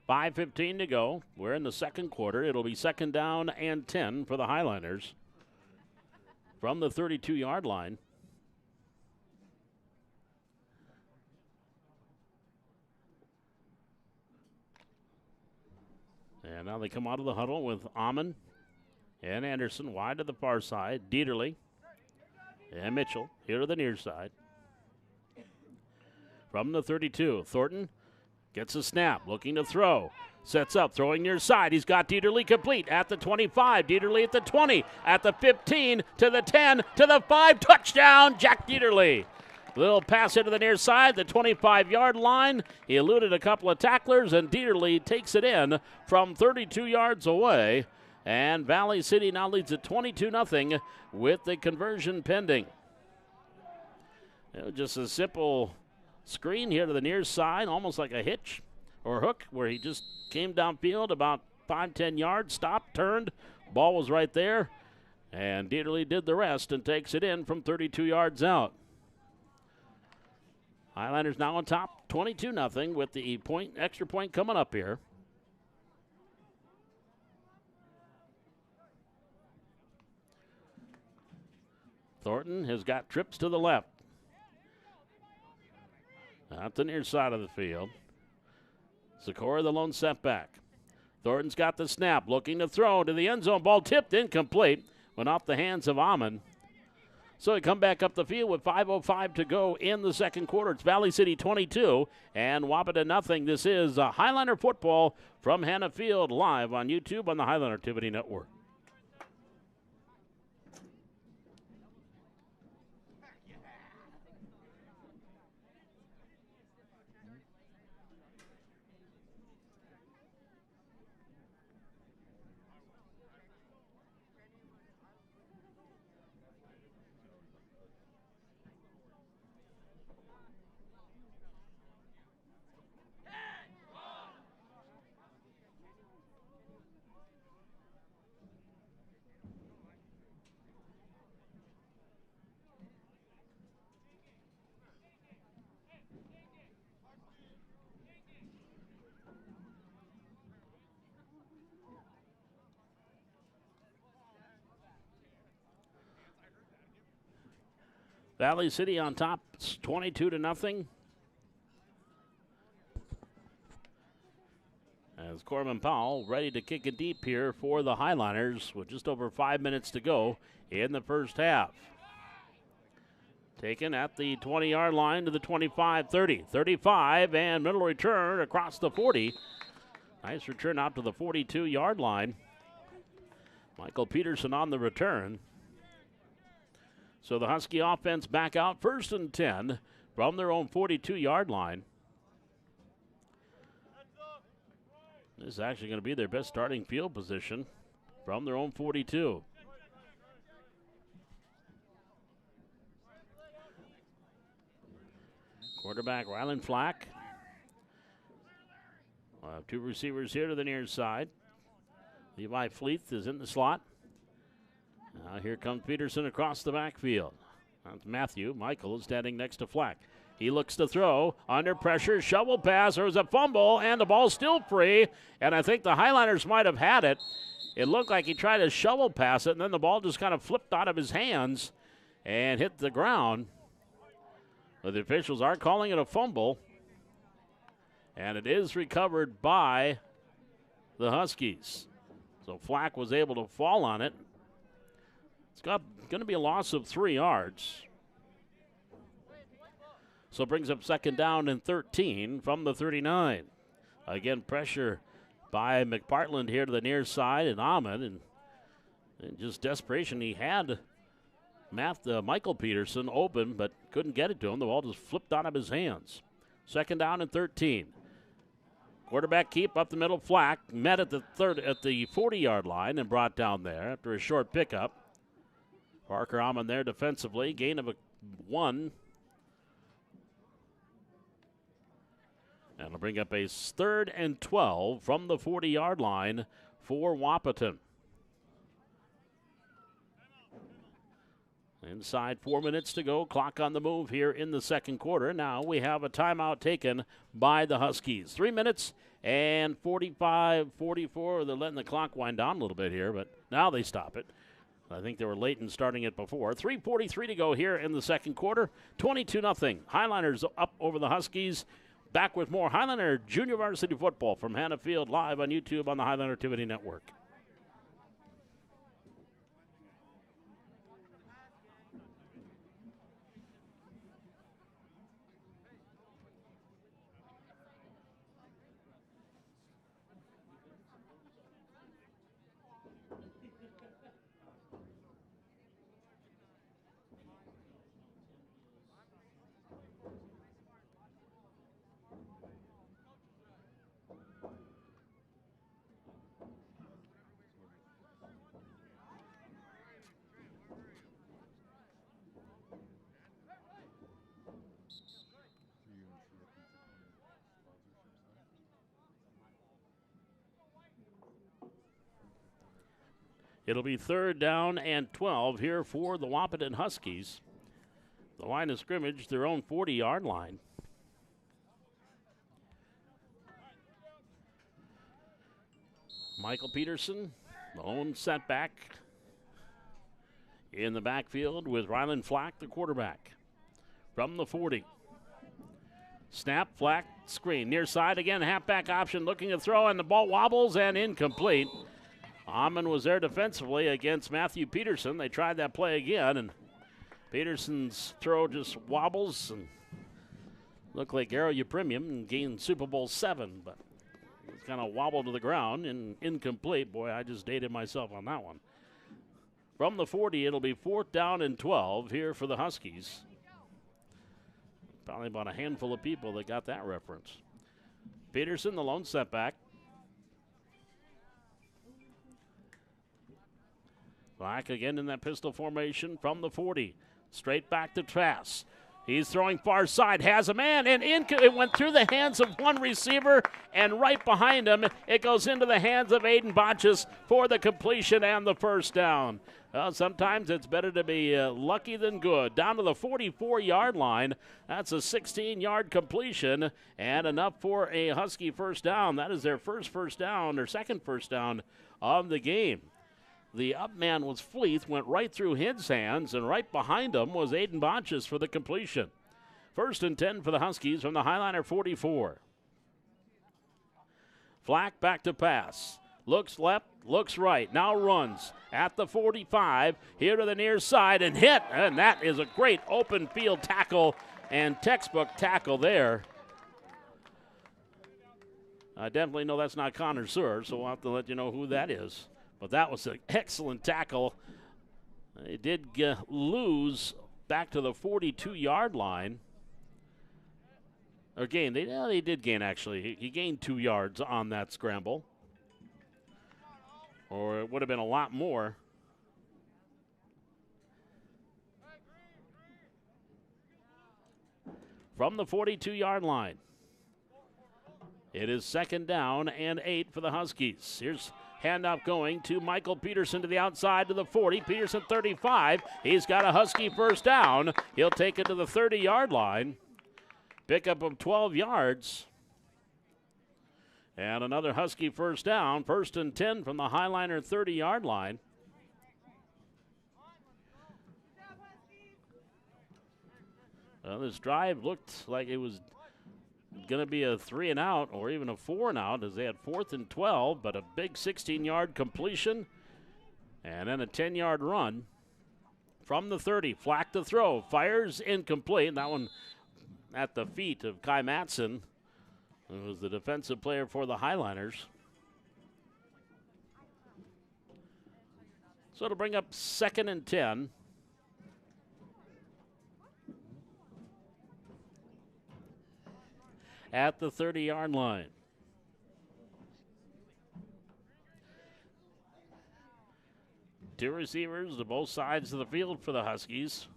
A: 5:15 to go. We're in the second quarter. It'll be 2nd down and 10 for the Highlanders from the 32-yard line. And now they come out of the huddle with Amon and Anderson wide to the far side. Dieterle and Mitchell here to the near side. From the 32, Thornton gets a snap, looking to throw. Sets up, throwing near side. He's got Dieterle complete at the 25. Dieterle at the 20, at the 15, to the 10, to the 5. Touchdown, Jack Dieterle. Little pass into the near side, the 25-yard line. He eluded a couple of tacklers, and Dieterle takes it in from 32 yards away. And Valley City now leads at 22-0 with the conversion pending. Just a simple screen here to the near side, almost like a hitch or hook, where he just came downfield about 5-10 yards, stopped, turned, ball was right there, and Dieterle did the rest and takes it in from 32 yards out. Highlanders now on top, 22-0 with the extra point coming up here. Thornton has got trips to the left. At the near side of the field. Sikora the lone setback. Thornton's got the snap, looking to throw to the end zone. Ball tipped, incomplete. Went off the hands of Amon. So we come back up the field with 5:05 to go in the second quarter. It's Valley City 22 and Wahpeton nothing. This is Highlander football from Hannah Field, live on YouTube on the Highlander Activity Network. Valley City on top, 22-0. As Corbin Powell ready to kick it deep here for the Highlanders with just over 5 minutes to go in the first half. Taken at the 20-yard line to the 25, 30, 35, and middle return across the 40. Nice return out to the 42-yard line. Michael Peterson on the return. So the Husky offense back out, 1st and 10 from their own 42-yard line. This is actually going to be their best starting field position from their own 42. Quarterback Rylan Flack. We'll have 2 receivers here to the near side. Levi Fleeth is in the slot. Now here comes Peterson across the backfield. That's Matthew. Michael is standing next to Flack. He looks to throw, under pressure, shovel pass, there was a fumble, and the ball's still free, and I think the Highlanders might have had it. It looked like he tried to shovel pass it, and then the ball just kind of flipped out of his hands and hit the ground. But the officials are calling it a fumble, and it is recovered by the Huskies. So Flack was able to fall on it. It's going to be a loss of 3 yards. So it brings up 2nd down and 13 from the 39. Again, pressure by McPartland here to the near side, and Ahmed, and just desperation. He had Michael Peterson open, but couldn't get it to him. The ball just flipped out of his hands. 2nd down and 13. Quarterback keep up the middle. Flack met at the 40-yard line and brought down there after a short pickup. Parker Ahmed there defensively, gain of 1. And it'll bring up a 3rd and 12 from the 40-yard line for Wahpeton. Inside 4 minutes to go. Clock on the move here in the second quarter. Now we have a timeout taken by the Huskies. 3 minutes and 44. They're letting the clock wind down a little bit here, but now they stop it. I think they were late in starting it before. 3:43 to go here in the second quarter. 22-0. Highlanders up over the Huskies. Back with more Highlander Junior Varsity Football from Hannah Field, live on YouTube on the Highlander Activity Network. It'll be 3rd down and 12 here for the Wahpeton Huskies. The line of scrimmage, their own 40-yard line. Michael Peterson, the lone setback in the backfield with Rylan Flack, the quarterback. From the 40. Snap, Flack, screen. Near side again, halfback option, looking to throw, and the ball wobbles and incomplete. Amon was there defensively against Matthew Peterson. They tried that play again, and Peterson's throw just wobbles and looked like Arrow Premium and gained Super Bowl 7, but it's kind of wobbled to the ground and incomplete. Boy, I just dated myself on that one. From the 40, it'll be 4th down and 12 here for the Huskies. Probably about a handful of people that got that reference. Peterson, the lone setback. Black again in that pistol formation from the 40. Straight back to Trask. He's throwing far side, has a man, and it went through the hands of one receiver, and right behind him, it goes into the hands of Aiden Bonches for the completion and the 1st down. Well, sometimes it's better to be lucky than good. Down to the 44-yard line. That's a 16-yard completion, and enough for a Husky 1st down. That is their second 1st down of the game. The up man was Fleeth, went right through his hands, and right behind him was Aiden Bonches for the completion. 1st and 10 for the Huskies from the Highliner 44. Flack back to pass. Looks left, looks right, now runs at the 45, here to the near side, and hit, and that is a great open field tackle and textbook tackle there. I definitely know that's not Connor Sewer, so I'll have to let you know who that is. But that was an excellent tackle. It did lose back to the 42-yard line. Or gain. They did gain, actually. He gained 2 yards on that scramble. or it would have been a lot more. From the 42-yard line. It is 2nd down and 8 for the Huskies. Here's handoff going to Michael Peterson to the outside to the 40. Peterson 35. He's got a Husky first down. He'll take it to the 30-yard line. Pickup of 12 yards. And another Husky first down. 1st and 10 from the Highliner 30-yard line. Well, this drive looked like it was going to be a 3 and out or even a 4 and out as they had 4th and 12, but a big 16-yard completion and then a 10-yard run from the 30. Flack to throw, fires incomplete. That one at the feet of Kai Matson, who was the defensive player for the Highliners. So it'll bring up 2nd and 10. At the 30-yard line. Two receivers to both sides of the field for the Huskies.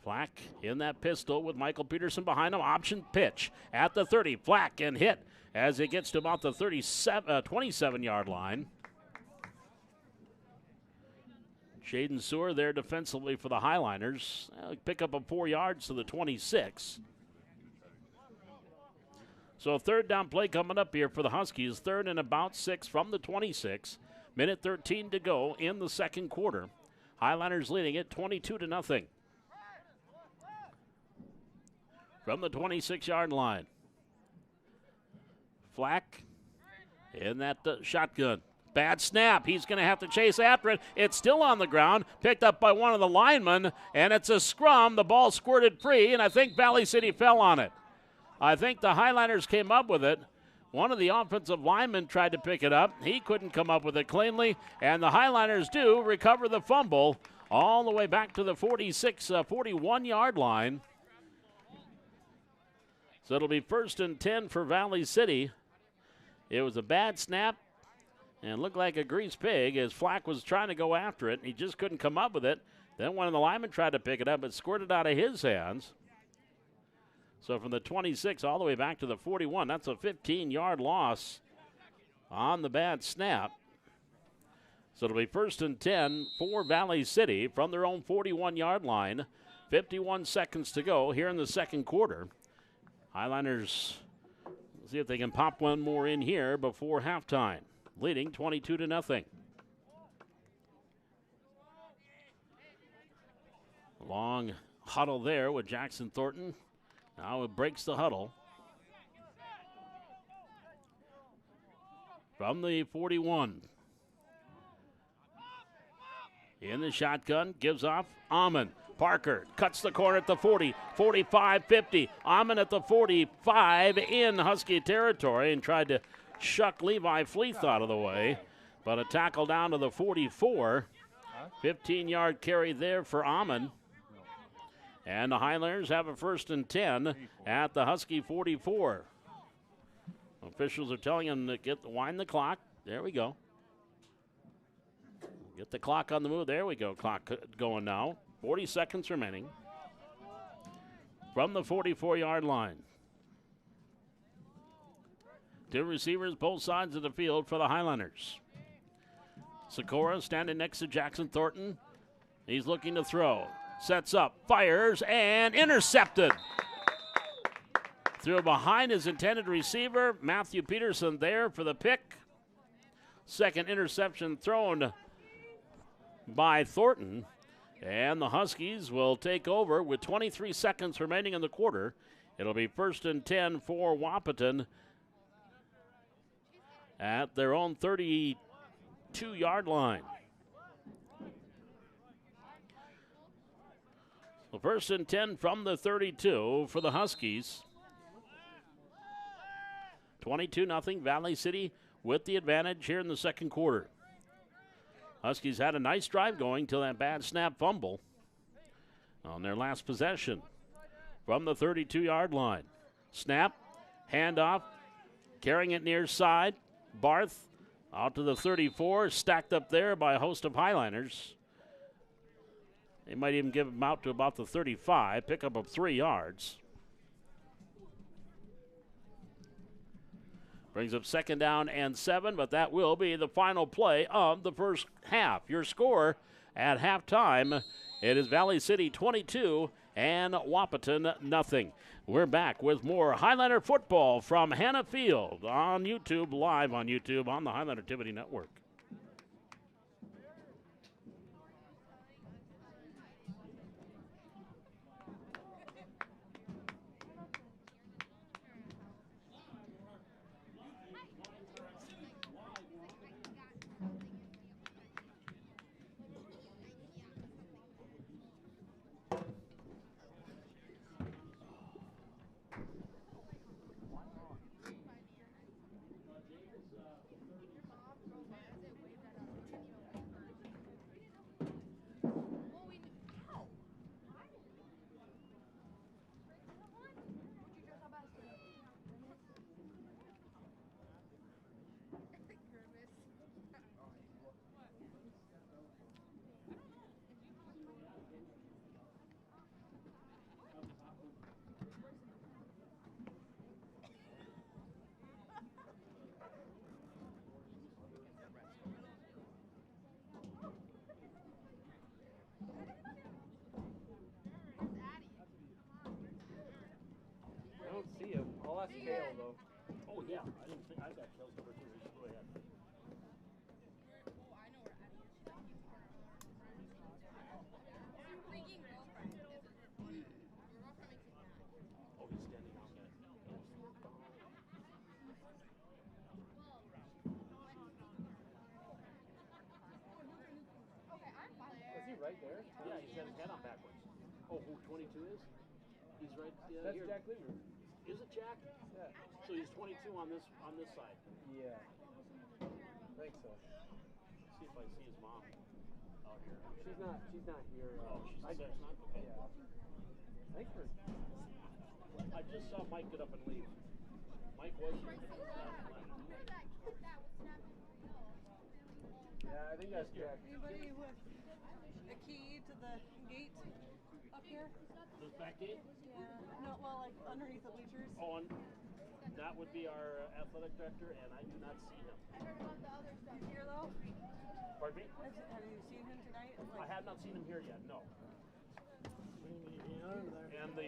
A: Flack in that pistol with Michael Peterson behind him. Option pitch at the 30. Flack and hit as it gets to about the 27-yard line. Shaden Sewer there defensively for the Highliners. Pick up a 4 yards to the 26. So a 3rd down play coming up here for the Huskies. 3rd and about 6 from the 26. Minute 13 to go in the 2nd quarter. Highliners leading it 22-0. From the 26-yard line. Flack in that shotgun. Bad snap. He's going to have to chase after it. It's still on the ground. Picked up by one of the linemen. And it's a scrum. The ball squirted free. And I think Valley City fell on it. I think the Highliners came up with it. One of the offensive linemen tried to pick it up. He couldn't come up with it cleanly. And the Highliners do recover the fumble all the way back to the 41-yard line. So it'll be 1st and 10 for Valley City. It was a bad snap and looked like a grease pig as Flack was trying to go after it. He just couldn't come up with it. Then one of the linemen tried to pick it up. It squirted out of his hands. So from the 26 all the way back to the 41, that's a 15-yard loss on the bad snap. So it'll be 1st and 10 for Valley City from their own 41-yard line. 51 seconds to go here in the 2nd quarter. Highliners see if they can pop one more in here before halftime, leading 22-0. Long huddle there with Jackson Thornton. Now it breaks the huddle. From the 41. In the shotgun, gives off Amon. Parker cuts the corner at the 40, 45, 50. Amon at the 45 in Husky territory and tried to shuck Levi Fleeth out of the way. But a tackle down to the 44. 15-yard carry there for Amon. And the Highlanders have a 1st and 10 at the Husky 44. Officials are telling them to wind the clock. There we go. Get the clock on the move. There we go. Clock going now. 40 seconds remaining. From the 44-yard line. Two receivers both sides of the field for the Highlanders. Sikora standing next to Jackson Thornton. He's looking to throw. Sets up, fires, and intercepted. Threw behind his intended receiver. Matthew Peterson there for the pick. Second interception thrown by Thornton. And the Huskies will take over with 23 seconds remaining in the quarter. It'll be 1st and 10 for Wahpeton at their own 32-yard line. So 1st and 10 from the 32 for the Huskies. 22-0 Valley City with the advantage here in the 2nd quarter. Huskies had a nice drive going till that bad snap fumble on their last possession from the 32-yard line. Snap, handoff, carrying it near side. Barth Out to the 34, stacked up there by a host of Highliners. They might even give him out to about the 35, pickup of 3 yards. Brings up 2nd down and 7, but that will be the final play of the first half. Your score at halftime, it is Valley City 22 and Wahpeton nothing. We're back with more Highliner football from Hannah Field on YouTube, live on YouTube on the Highliner Activity Network.
C: I don't see him. I'll ask Kale, though.
A: Oh, yeah. I didn't think I got Kale's number 2. Go ahead. Oh, he's standing out there.
C: Is he right there?
A: Yeah, he's got his head on backwards. Oh, who 22 is? He's right
C: That's
A: here.
C: Jack Lieber.
A: Is it Jack?
C: Yeah.
A: So he's 22 on this side.
C: Yeah. I think so.
A: See if I see his mom out here.
C: She's not here.
A: Oh, she's not. Okay.
C: Yeah. I think we're.
A: I just saw Mike get up and leave. Mike was here.
C: Yeah, I think that's Jack.
E: Anybody with a key to the gate up here?
A: This back gate?
E: Yeah. No, well, like underneath the bleachers.
A: Oh, and that would be our athletic director, and I do not see him.
E: Here though?
A: Pardon me?
E: Have you seen him tonight?
A: I have not seen him here yet, no. And the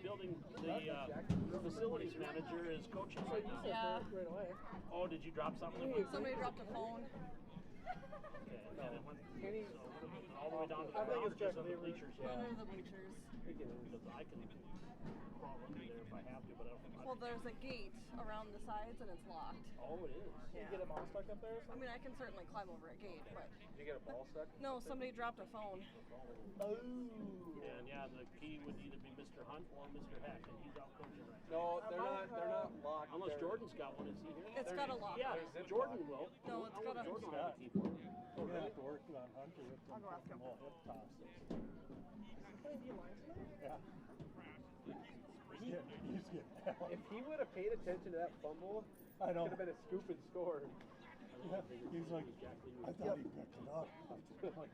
A: building, the facilities manager is coaching right now.
E: Yeah.
C: Right away.
A: Oh, did you drop something?
E: Somebody dropped a phone.
A: Okay, and it went
C: Kenny,
A: all the way down to the
C: I think
A: ground,
C: it's Jack
A: just on the
C: Lieber.
A: bleachers.
E: Under the bleachers.
A: Because I can crawl under there if I have to, but I don't.
E: Well, there's a gate around the sides and it's locked.
A: Oh, it is.
C: Did you get a ball stuck up there or
E: I
C: something?
E: mean, I can certainly climb over a gate, but
C: Did you get a ball stuck?
E: no, somebody dropped a phone.
C: Oh.
A: And yeah, the key would either be Mr. Hunt or Mr. Heck, and he's out coaching right now.
C: No, they're not locked.
A: Unless
C: They're-
A: Jordan's got one, is he here?
E: It's got a lock.
A: Yeah,
C: There's zip
A: Jordan
C: lock.
A: will.
E: No, it's
A: I
E: got
A: wonder
E: a-
A: if Jordan will have a key for it.
D: We're gonna have to work on Hunter with
E: I'll go ask him.
D: hip toss. Yeah. He's getting
C: If he would have paid attention to that fumble,
D: I
C: it
D: know.
C: could have been a scoop and score.
D: Yeah, he's like, I thought he picked it up. Like,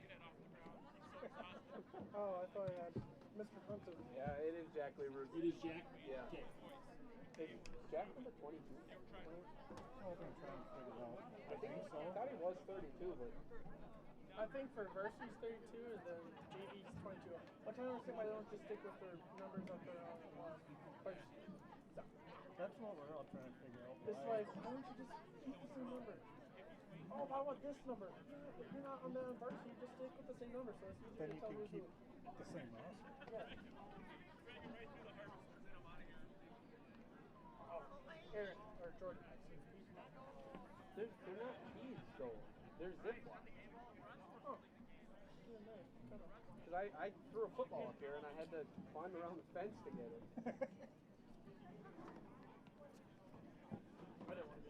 F: Oh, I thought I had Mr. Hunter.
C: Yeah, it is Jack Lieber.
A: It is Jack?
C: Yeah.
A: Okay.
C: Is Jack number 22?
D: I'm gonna try and figure it out.
C: I thought he was 32, but
F: I think for varsity's 32 and then JV's 22. I'm trying to understand why they don't just stick with their numbers up there on pledge sheet.
D: That's what we're all trying to figure out.
F: It's like, why don't you just keep the same number? Oh, I want this number. If you're not on the varsity, just stick with the same number so it's easy
D: Then
F: to
D: you
F: tell
D: can
F: who's
D: keep
F: who.
D: the same roster.
F: Yeah. Oh, Aaron, or Jordan.
C: they're not keys, though. They're zip locks.
F: Oh. Yeah, nice.
C: Because I threw a football up here and I had to climb around the fence to get it.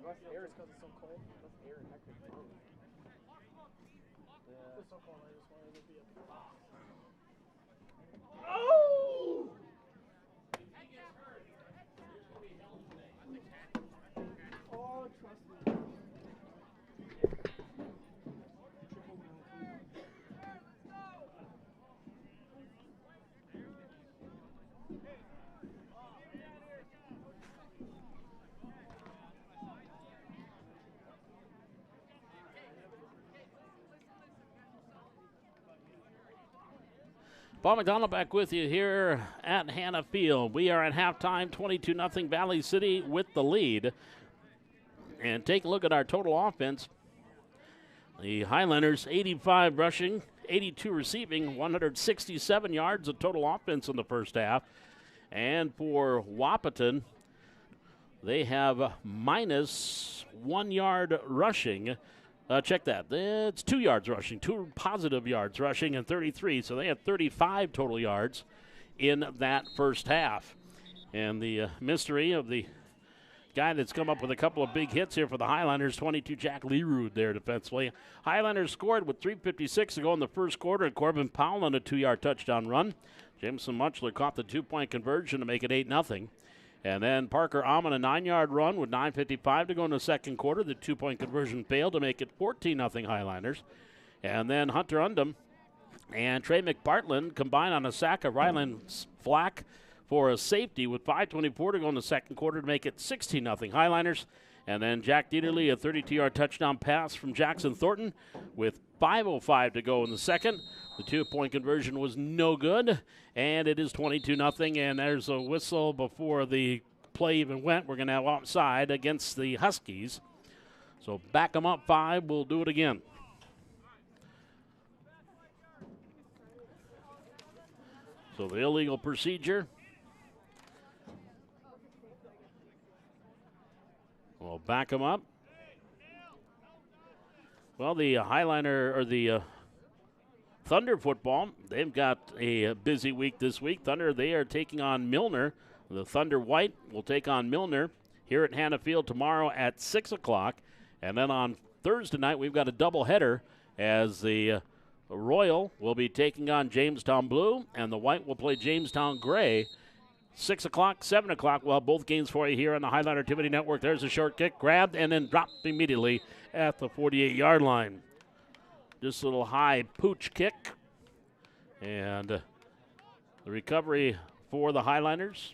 C: Unless Aaron,
F: Because it's so cold.
C: unless Aaron Heck is wrong. Yeah.
F: It's so cold. I just wanted to be up here.
A: Oh!
F: Oh, trust me.
A: Bob McDonald back with you here at Hannah Field. We are at halftime, 22-0 Valley City with the lead. And take a look at our total offense. The Highlanders, 85 rushing, 82 receiving, 167 yards of total offense in the first half. And for Wahpeton, they have minus 1 yard rushing. Check that. It's 2 yards rushing, 2 positive yards rushing, and 33. So they have 35 total yards in that first half. And the mystery of the guy that's come up with a couple of big hits here for the Highlanders, 22, Jack Lerood there defensively. Highlanders scored with 3:56 to go in the first quarter, and Corbin Powell on a 2-yard touchdown run. Jameson Munchler caught the 2-point conversion to make it 8-0. And then Parker Amon, a 9-yard run with 9:55 to go in the second quarter. The 2-point conversion failed to make it 14-0 Highlanders. And then Hunter Undum and Trey McPartland combined on a sack of Ryland Flack for a safety with 5:24 to go in the second quarter to make it 16-0 Highlanders. And then Jack Dieterle, a 32-yard touchdown pass from Jackson Thornton with 5:05 to go in the second. The 2-point conversion was no good, and it is 22-0, and there's a whistle before the play even went. We're going to have offside against the Huskies. So back them up 5. We'll do it again. So the illegal procedure. We'll back them up. Well, the Highliner, or the Thunder football, they've got a busy week this week. Thunder, they are taking on Milner. The Thunder White will take on Milner here at Hannah Field tomorrow at 6 o'clock. And then on Thursday night, we've got a doubleheader as the Royal will be taking on Jamestown Blue, and the White will play Jamestown Gray. 6 o'clock, 7 o'clock, we'll have both games for you here on the Highline Activity Network. There's a short kick, grabbed and then dropped immediately at the 48-yard line. Just a little high pooch kick. And the recovery for the Highliners.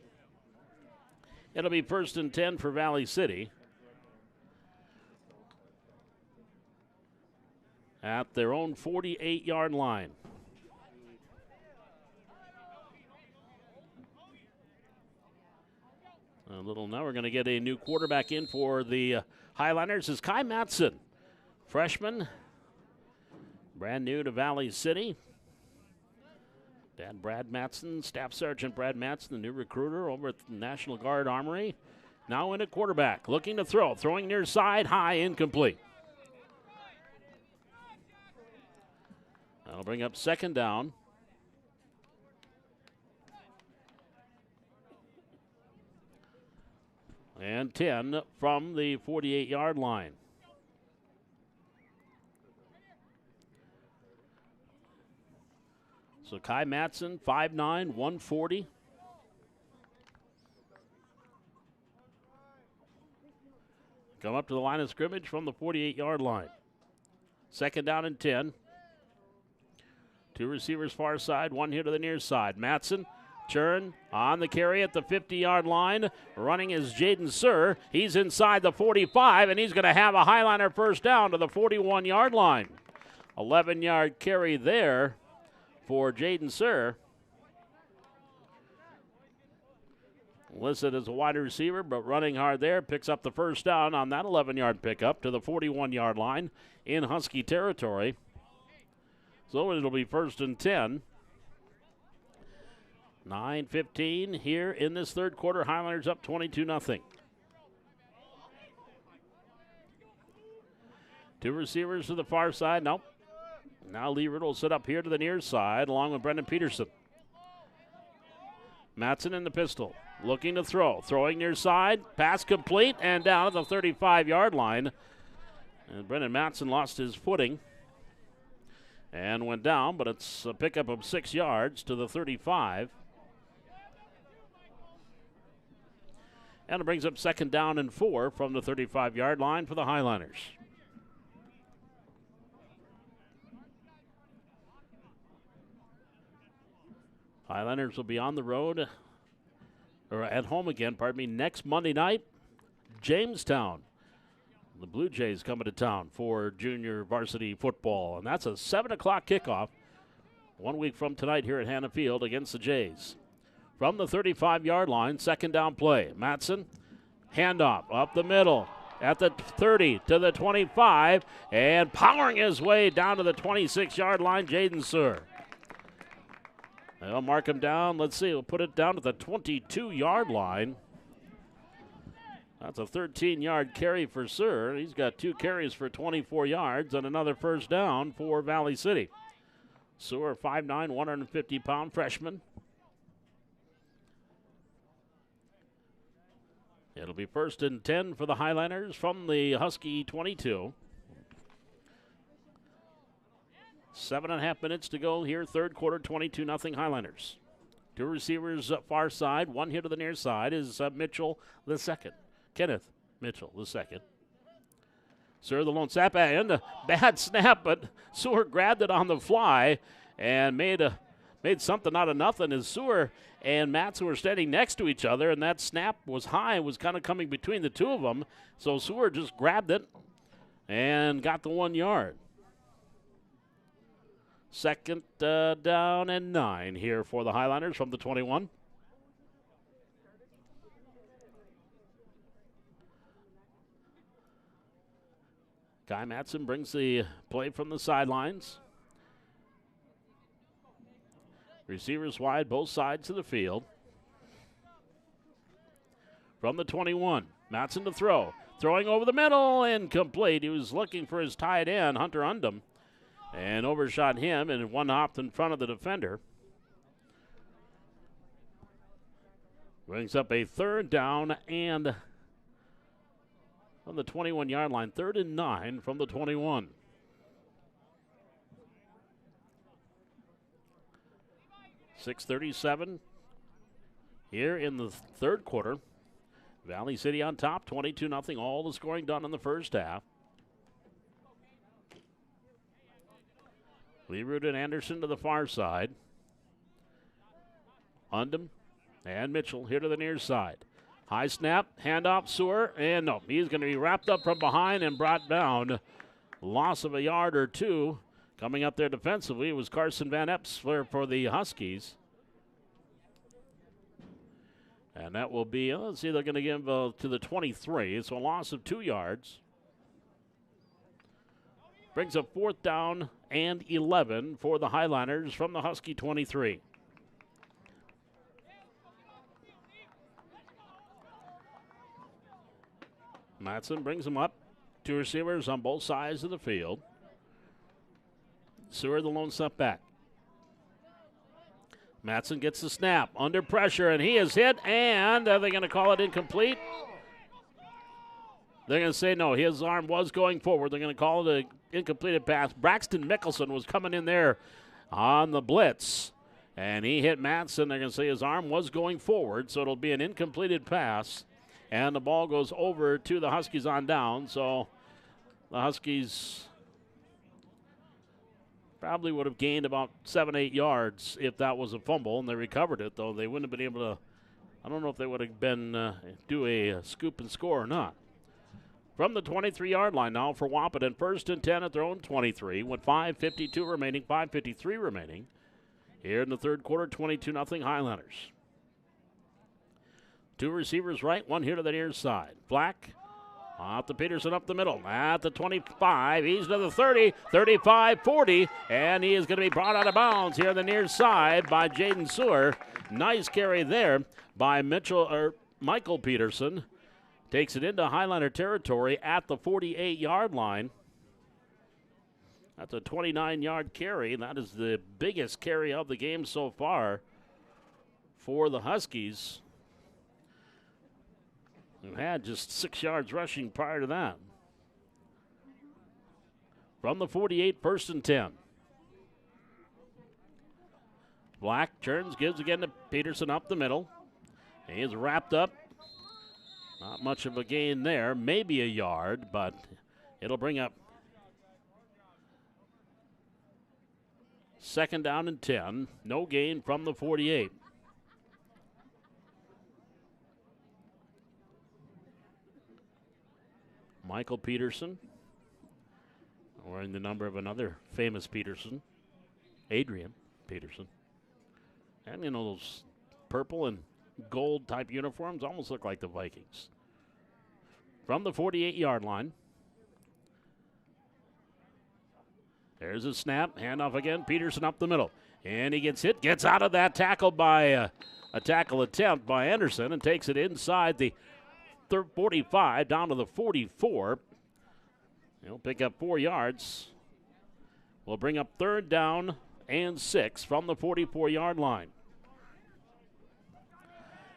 A: It'll be 1st and 10 for Valley City. At their own 48-yard line. Now we're going to get a new quarterback in for the Highliners is Kai Matson, freshman, brand new to Valley City. Dad Brad Matson, Staff Sergeant Brad Matson, the new recruiter over at the National Guard Armory. Now in at quarterback, looking to throw, throwing near side, high, incomplete. That'll bring up 2nd down. And 10 from the 48-yard line. So Kai Matson, 5'9", 140. Come up to the line of scrimmage from the 48-yard line. 2nd down and 10. 2 receivers far side, 1 here to the near side. Matson, turn on the carry at the 50-yard line. Running is Jaden Sir. He's inside the 45, and he's going to have a Highliner first down to the 41-yard line. 11-yard carry there for Jaden Sir. Listed as a wide receiver, but running hard there. Picks up the first down on that 11-yard pickup to the 41-yard line in Husky territory. So it'll be 1st and 10. 9:15 here in this third quarter. Highlanders up 22-0. 2 receivers to the far side. Nope. Now Lee Riddle will sit up here to the near side along with Brendan Peterson. Matson in the pistol. Looking to throw. Throwing near side. Pass complete and down at the 35-yard line. And Brendan Matson lost his footing and went down, but it's a pickup of 6 yards to the 35. And it brings up 2nd down and 4 from the 35-yard line for the Highliners. Highlanders will be on the road, or at home again, next Monday night, Jamestown. The Blue Jays coming to town for junior varsity football, and that's a 7 o'clock kickoff. 1 week from tonight here at Hannah Field against the Jays. From the 35-yard line, second down play. Matson, handoff up the middle at the 30 to the 25, and powering his way down to the 26-yard line, Jaden Sewer. They'll mark him down. Let's see, we'll put it down to the 22-yard line. That's a 13-yard carry for Sewer. He's got 2 carries for 24 yards and another first down for Valley City. Sewer, 5'9", 150-pound freshman. It'll be 1st and 10 for the Highlanders from the Husky 22. 7.5 minutes to go here, third quarter, 22-0 Highlanders. 2 receivers far side, 1 here to the near side is Mitchell the second. Kenneth Mitchell the second. Sewer the lone snap, and a bad snap, but Sewer grabbed it on the fly and made something out of nothing as Sewer and Matson were standing next to each other, and that snap was high, was kind of coming between the two of them. So Sewer just grabbed it and got the 1 yard. Second down and 9 here for the Highlanders from the 21. Guy Matson brings the play from the sidelines. Receivers wide, both sides of the field. From the 21, Matson to throw. Throwing over the middle, incomplete. He was looking for his tight end, Hunter Undum, and overshot him and one hopped in front of the defender. Brings up a third down and from the 21-yard line, 3rd and 9 from the 21. .637 here in the third quarter. Valley City on top, 22-0. All the scoring done in the first half. Learoot and Anderson to the far side. Undum and Mitchell here to the near side. High snap, handoff, Sewer, and no, he's going to be wrapped up from behind and brought down. Loss of a yard or 2. Coming up there defensively was Carson Van Epps for the Huskies. And that will be, let's see, they're going to give to the 23. So a loss of 2 yards. Brings up 4th down and 11 for the Highlanders from the Husky 23. Matson brings them up. 2 receivers on both sides of the field. Sewer the lone step back. Matson gets the snap under pressure, and he is hit, and are they going to call it incomplete? They're going to say no, his arm was going forward. They're going to call it an incompleted pass. Braxton Mickelson was coming in there on the blitz, and he hit Matson. They're going to say his arm was going forward, so it'll be an incompleted pass. And the ball goes over to the Huskies on down. So the Huskies probably would have gained about 7-8 yards if that was a fumble, and they recovered it, though they wouldn't have been able to. I don't know if they would have been do a scoop and score or not. From the 23-yard line now for Wahpeton, 1st and 10 at their own 23 with 5:52 remaining, 5:53 remaining. Here in the third quarter, 22-0 Highlanders. 2 receivers right, 1 here to the near side. Black off to Peterson up the middle at the 25. He's to the 30, 35, 40, and he is going to be brought out of bounds here on the near side by Jaden Sewer. Nice carry there by Michael Peterson. Takes it into Highlander territory at the 48-yard line. That's a 29-yard carry. That is the biggest carry of the game so far for the Huskies, who had just 6 yards rushing prior to that. From the 48, 1st and 10. Black turns, gives again to Peterson up the middle. He is wrapped up. Not much of a gain there, maybe a yard, but it'll bring up 2nd down and 10. No gain from the 48. Michael Peterson, wearing the number of another famous Peterson, Adrian Peterson. And, those purple and gold type uniforms almost look like the Vikings. From the 48-yard line. There's a snap. Handoff again. Peterson up the middle. And he gets hit. Gets out of that tackle by a tackle attempt by Anderson and takes it inside the 45 down to the 44. He'll pick up 4 yards. We'll bring up 3rd down and 6 from the 44-yard line.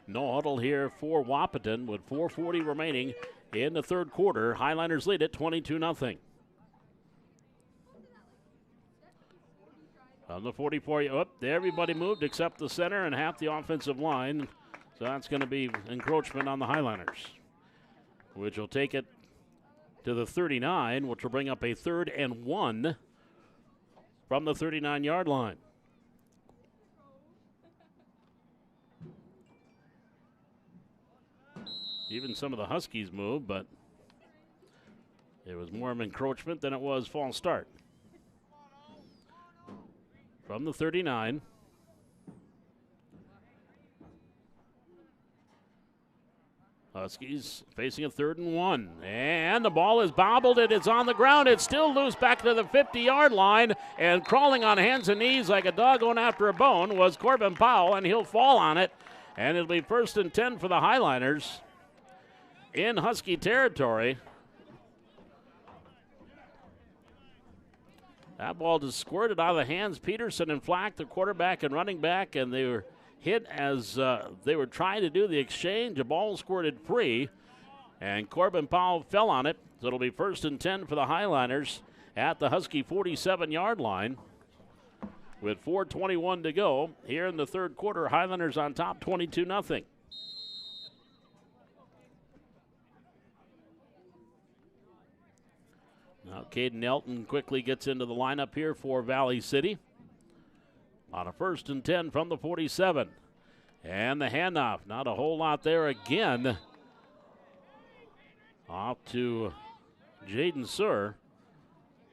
A: No huddle here for Wahpeton with 4:40 remaining in the 3rd quarter. Highlanders lead it 22-0. On the 44, everybody moved except the center and half the offensive line. So that's going to be encroachment on the Highlanders, which will take it to the 39, which will bring up a 3rd and 1 from the 39-yard line. Even some of the Huskies moved, but it was more of an encroachment than it was false start. From the 39. Huskies facing a 3rd and 1. And the ball is bobbled. It is on the ground. It's still loose back to the 50-yard line. And crawling on hands and knees like a dog going after a bone was Corbin Powell, and he'll fall on it. And it'll be 1st and 10 for the Highliners in Husky territory. That ball just squirted out of the hands. Peterson and Flack, the quarterback and running back, and they were hit as they were trying to do the exchange. The ball squirted free, and Corbin Powell fell on it. So it'll be 1st and 10 for the Highliners at the Husky 47-yard line with 4:21 to go here in the 3rd quarter. Highlanders on top 22-0. Now Caden Elton quickly gets into the lineup here for Valley City. On a 1st and 10 from the 47. And the handoff. Not a whole lot there again. Off to Jaden Suhr.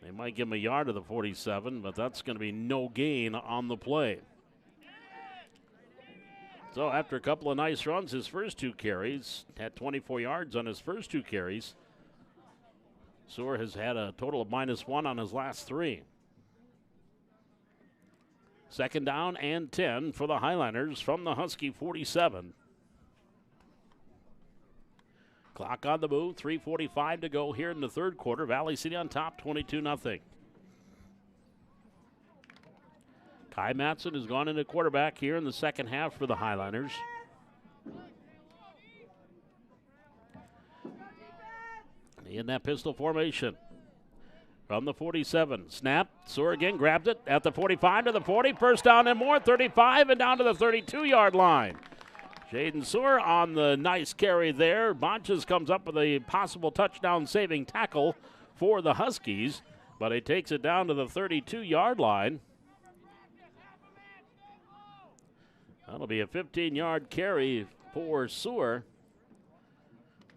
A: They might give him a yard to the 47, but that's going to be no gain on the play. So after a couple of nice runs, his first 2 carries, had 24 yards on his first 2 carries. Suhr has had a total of -1 on his last 3. 2nd down and 10 for the Highlanders from the Husky 47. Clock on the move, 3:45 to go here in the 3rd quarter. Valley City on top, 22-0. Kai Matson has gone into quarterback here in the 2nd half for the Highlanders. In that pistol formation. From the 47, snap, Suhr again grabs it at the 45 to the 40, 1st down and more, 35 and down to the 32-yard line. Jaden Suhr on the nice carry there. Bonches comes up with a possible touchdown saving tackle for the Huskies, but he takes it down to the 32-yard line. That'll be a 15-yard carry for Suhr.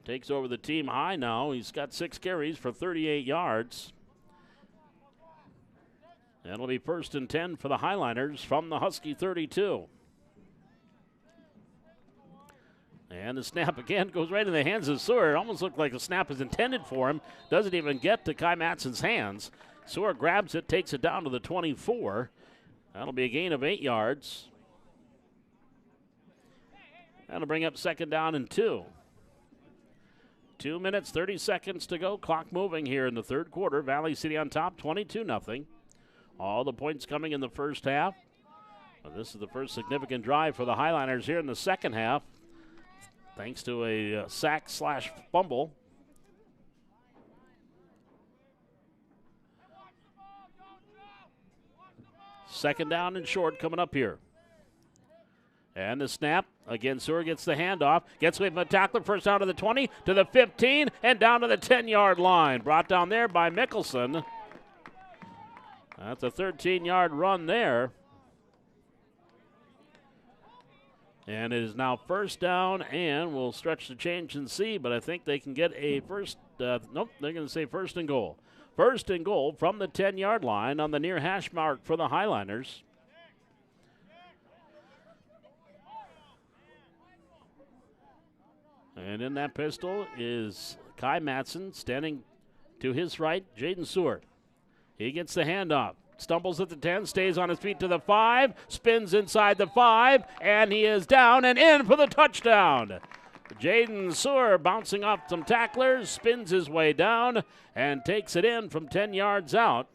A: Takes over the team high now. He's got 6 carries for 38 yards. That'll be 1st and 10 for the Highliners from the Husky 32. And the snap again goes right in the hands of Suhr. It almost looked like the snap is intended for him. Doesn't even get to Kai Matson's hands. Suhr grabs it, takes it down to the 24. That'll be a gain of 8 yards. That'll bring up 2nd down and 2. 2 minutes, 30 seconds to go. Clock moving here in the 3rd quarter. Valley City on top, 22-0. All the points coming in the 1st half. Well, this is the first significant drive for the Highliners here in the 2nd half, thanks to a sack/fumble. Second down and short coming up here. And the snap. Again, Suhr gets the handoff. Gets away from the tackler. First down to the 20, to the 15, and down to the 10-yard line. Brought down there by Mickelson. That's a 13-yard run there. And it is now 1st down, and we'll stretch the change and see, but I think they can get a first. Nope, they're going to say 1st and goal. 1st and goal from the 10-yard line on the near hash mark for the Highliners. And in that pistol is Kai Matson. Standing to his right, Jaden Seward. He gets the handoff. Stumbles at the 10, stays on his feet to the 5, spins inside the 5, and he is down and in for the touchdown. Jaden Seward bouncing off some tacklers, spins his way down, and takes it in from 10 yards out.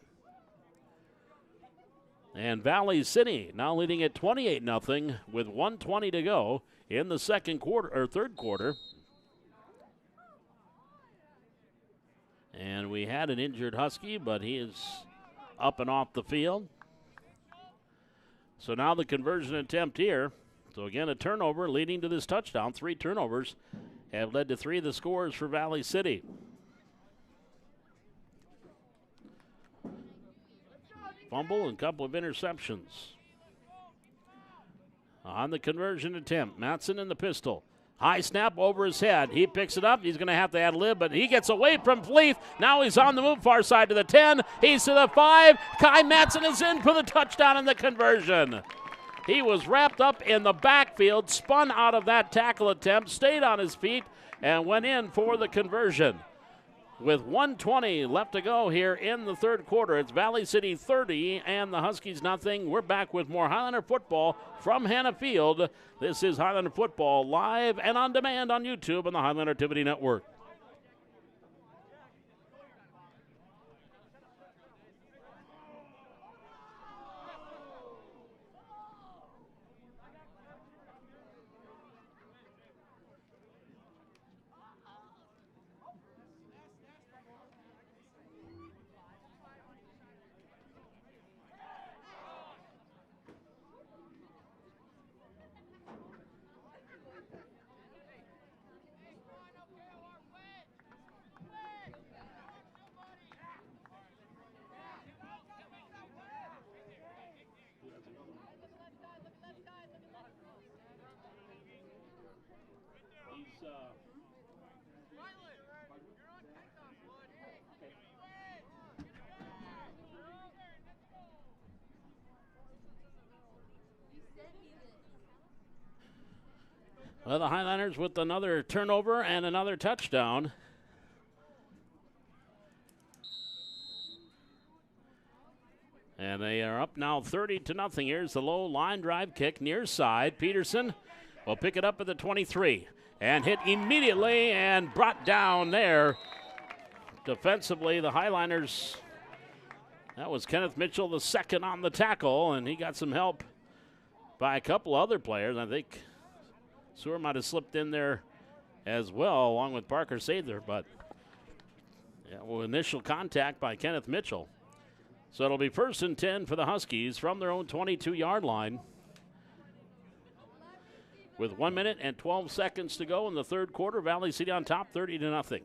A: And Valley City now leading at 28-0 with 1:20 to go in the third quarter. And we had an injured Husky, but he is up and off the field. So now the conversion attempt here. So again, a turnover leading to this touchdown. 3 turnovers have led to 3 of the scores for Valley City. Fumble and a couple of interceptions. On the conversion attempt, Matson in the pistol. High snap over his head. He picks it up. He's going to have to ad lib, but he gets away from Fleeth. Now he's on the move, far side to the 10. He's to the 5. Kai Matson is in for the touchdown and the conversion. He was wrapped up in the backfield, spun out of that tackle attempt, stayed on his feet, and went in for the conversion. With 1:20 left to go here in the third quarter, it's Valley City 30 and the Huskies nothing. We're back with more Highlander football from Hannah Field. This is Highlander football live and on demand on YouTube and the Highlander Activity Network. Well, the Highlanders with another turnover and another touchdown. And they are up now 30-0. Here's the low line drive kick near side. Peterson will pick it up at the 23 and hit immediately and brought down there. Defensively, the Highlanders, that was Kenneth Mitchell, the second on the tackle, and he got some help by a couple other players. I think Sewer might have slipped in there as well, along with Parker Sather, but initial contact by Kenneth Mitchell. So it'll be 1st and 10 for the Huskies from their own 22-yard line. With 1 minute and 12 seconds to go in the third quarter, Valley City on top 30-0.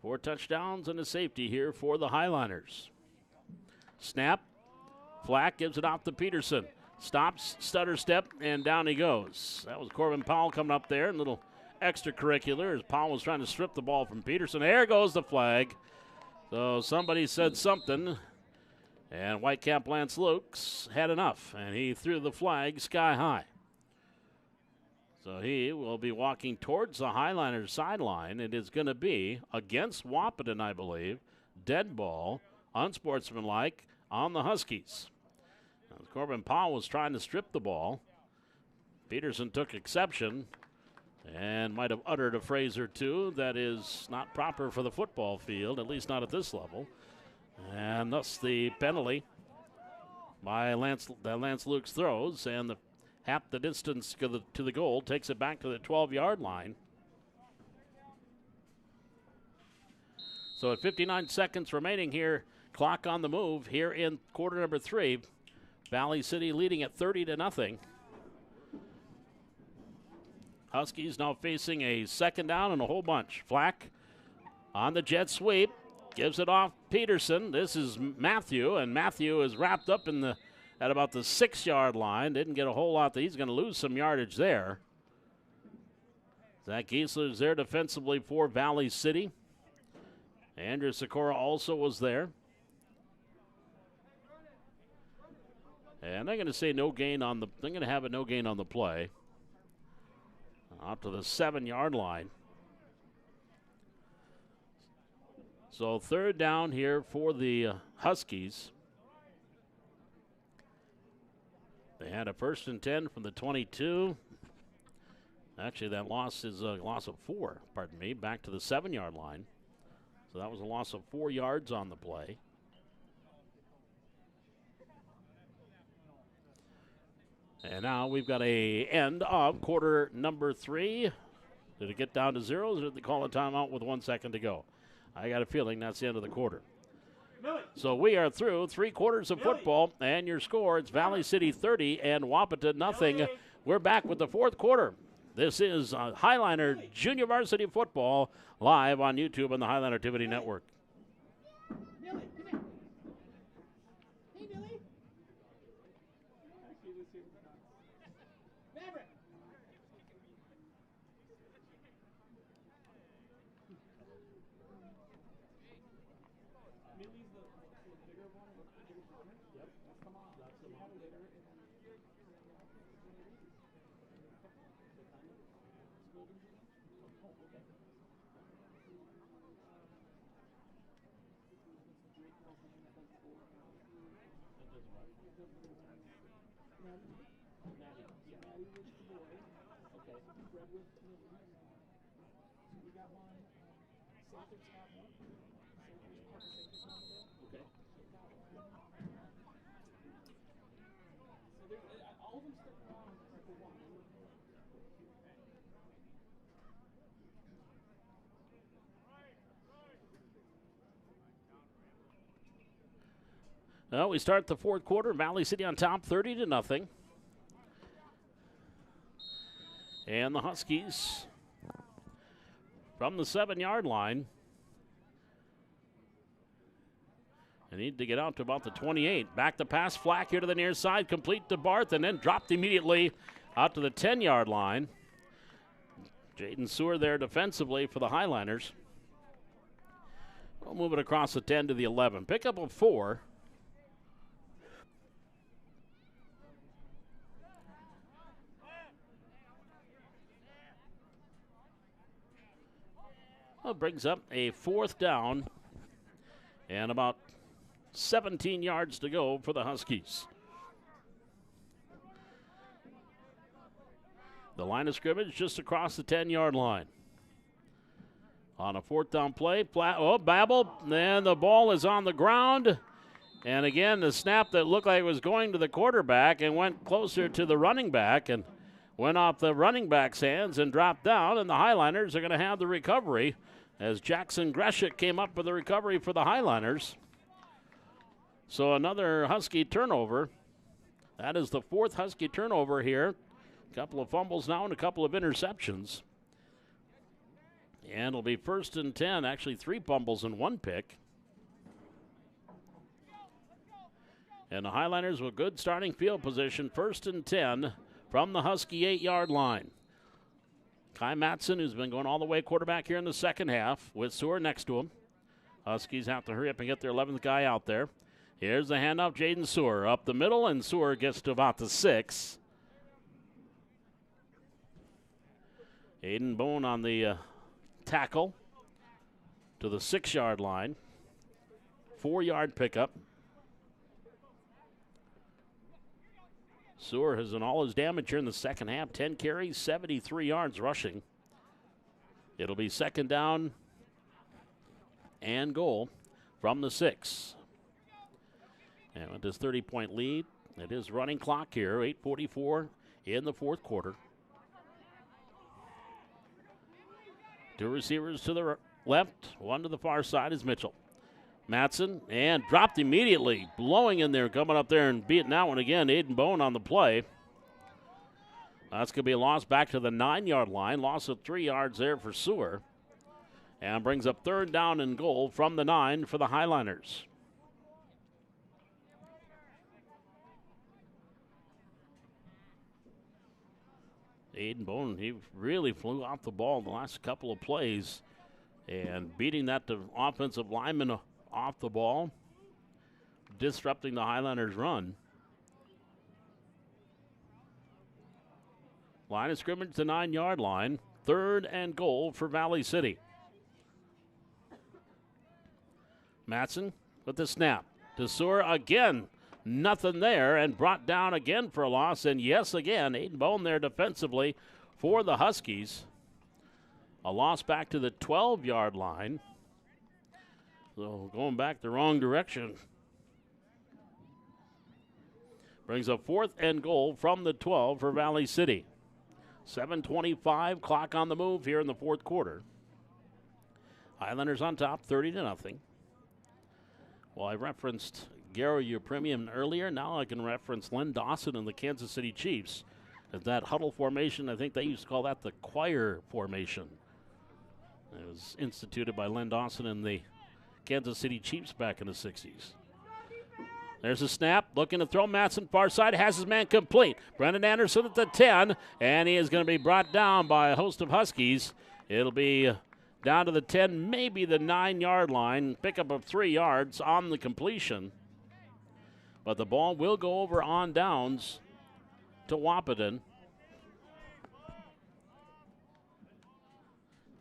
A: Four touchdowns and a safety here for the Highliners. Snap. Flack gives it off to Peterson. Stops, stutter step, and down he goes. That was Corbin Powell coming up there. A little extracurricular as Powell was trying to strip the ball from Peterson. There goes the flag. So somebody said something, and Whitecap Lance Lukes had enough, and he threw the flag sky high. So he will be walking towards the Highliners sideline. It is going to be against Wahpeton, I believe. Dead ball, unsportsmanlike, on the Huskies. As Corbin Powell was trying to strip the ball, Peterson took exception and might have uttered a phrase or two that is not proper for the football field, at least not at this level. And thus the penalty by Lance Lukes throws, and the half the distance to the goal, takes it back to the 12-yard line. So at 59 seconds remaining here, clock on the move here in quarter number 3. Valley City leading at 30-0. Huskies now facing a second down and a whole bunch. Flack on the jet sweep, gives it off Peterson. This is Matthew, and Matthew is wrapped up at about the 6-yard line. Didn't get a whole lot. He's going to lose some yardage there. Zach Giesler's there defensively for Valley City. Andrew Sikora also was there. And they're going to say no gain on the, they're going to have a no gain on the play. Out to the 7-yard line. So third down here for the Huskies. They had a 1st and 10 from the 22. Actually, that loss is a loss of 4, pardon me, back to the 7-yard line. So that was a loss of 4 yards on the play. And now we've got a end of quarter number 3. Did it get down to 0s, or did they call a timeout with 1 second to go? I got a feeling that's the end of the quarter. So we are through 3 quarters of football, and your score, it's Valley City 30 and Wahpeton nothing. We're back with the 4th quarter. This is Highliner Junior Varsity Football live on YouTube on the Highliner Activity Network. Well, we start the 4th quarter. Valley City on top, 30-0. And the Huskies from the 7-yard line. They need to get out to about the 28. Back to pass, Flack here to the near side, complete to Barth, and then dropped immediately out to the 10-yard line. Jaden Sewer there defensively for the Highliners. We'll move it across the 10 to the 11. Pickup of 4. Well, brings up a 4th down and about 17 yards to go for the Huskies. The line of scrimmage just across the 10-yard line. On a 4th down play, Babel, and the ball is on the ground. And again, the snap that looked like it was going to the quarterback and went closer to the running back and went off the running back's hands and dropped down, and the Highliners are going to have the recovery as Jackson Greshik came up with the recovery for the Highliners. So another Husky turnover. That is the 4th Husky turnover here. A couple of fumbles now and a couple of interceptions. And it'll be 1st and 10, actually 3 fumbles and 1 pick. And the Highliners with good starting field position, 1st and 10 from the Husky 8-yard line. Kai Matson, who's been going all the way quarterback here in the 2nd half, with Sewer next to him. Huskies have to hurry up and get their 11th guy out there. Here's the handoff, Jaden Sewer up the middle, and Sewer gets to about the 6. Aiden Bone on the tackle to the 6-yard line. 4-yard pickup. Sewer has done all his damage here in the 2nd half. 10 carries, 73 yards rushing. It'll be 2nd down and goal from the 6. And with this 30-point lead, it is running clock here, 8:44 in the 4th quarter. 2 receivers to the left, 1 to the far side is Mitchell. Matson, and dropped immediately, blowing in there, coming up there and beating that one again. Aiden Bone on the play. That's going to be a loss back to the 9-yard line. Loss of 3 yards there for Sewer. And brings up 3rd down and goal from the 9 for the Highliners. Aiden Bone, he really flew off the ball the last couple of plays. And beating that offensive lineman off the ball, disrupting the Highlanders' run. Line of scrimmage, the 9-yard line. 3rd and goal for Valley City. Matson with the snap. DeSeur again. Nothing there, and brought down again for a loss. And yes, again, Aiden Bone there defensively for the Huskies. A loss back to the 12-yard line. So going back the wrong direction. Brings a 4th and goal from the 12 for Valley City. 7:25, clock on the move here in the 4th quarter. Highlanders on top, 30-0. Well, I referenced Gary Upremian earlier. Now I can reference Len Dawson and the Kansas City Chiefs. As that huddle formation, I think they used to call that the choir formation. It was instituted by Len Dawson and the Kansas City Chiefs back in the 60s. There's a snap, looking to throw. Matson far side, has his man complete. Brendan Anderson at the 10, and he is going to be brought down by a host of Huskies. It'll be down to the 10, maybe the 9-yard line. Pickup of 3 yards on the completion. But the ball will go over on downs to Wahpeton.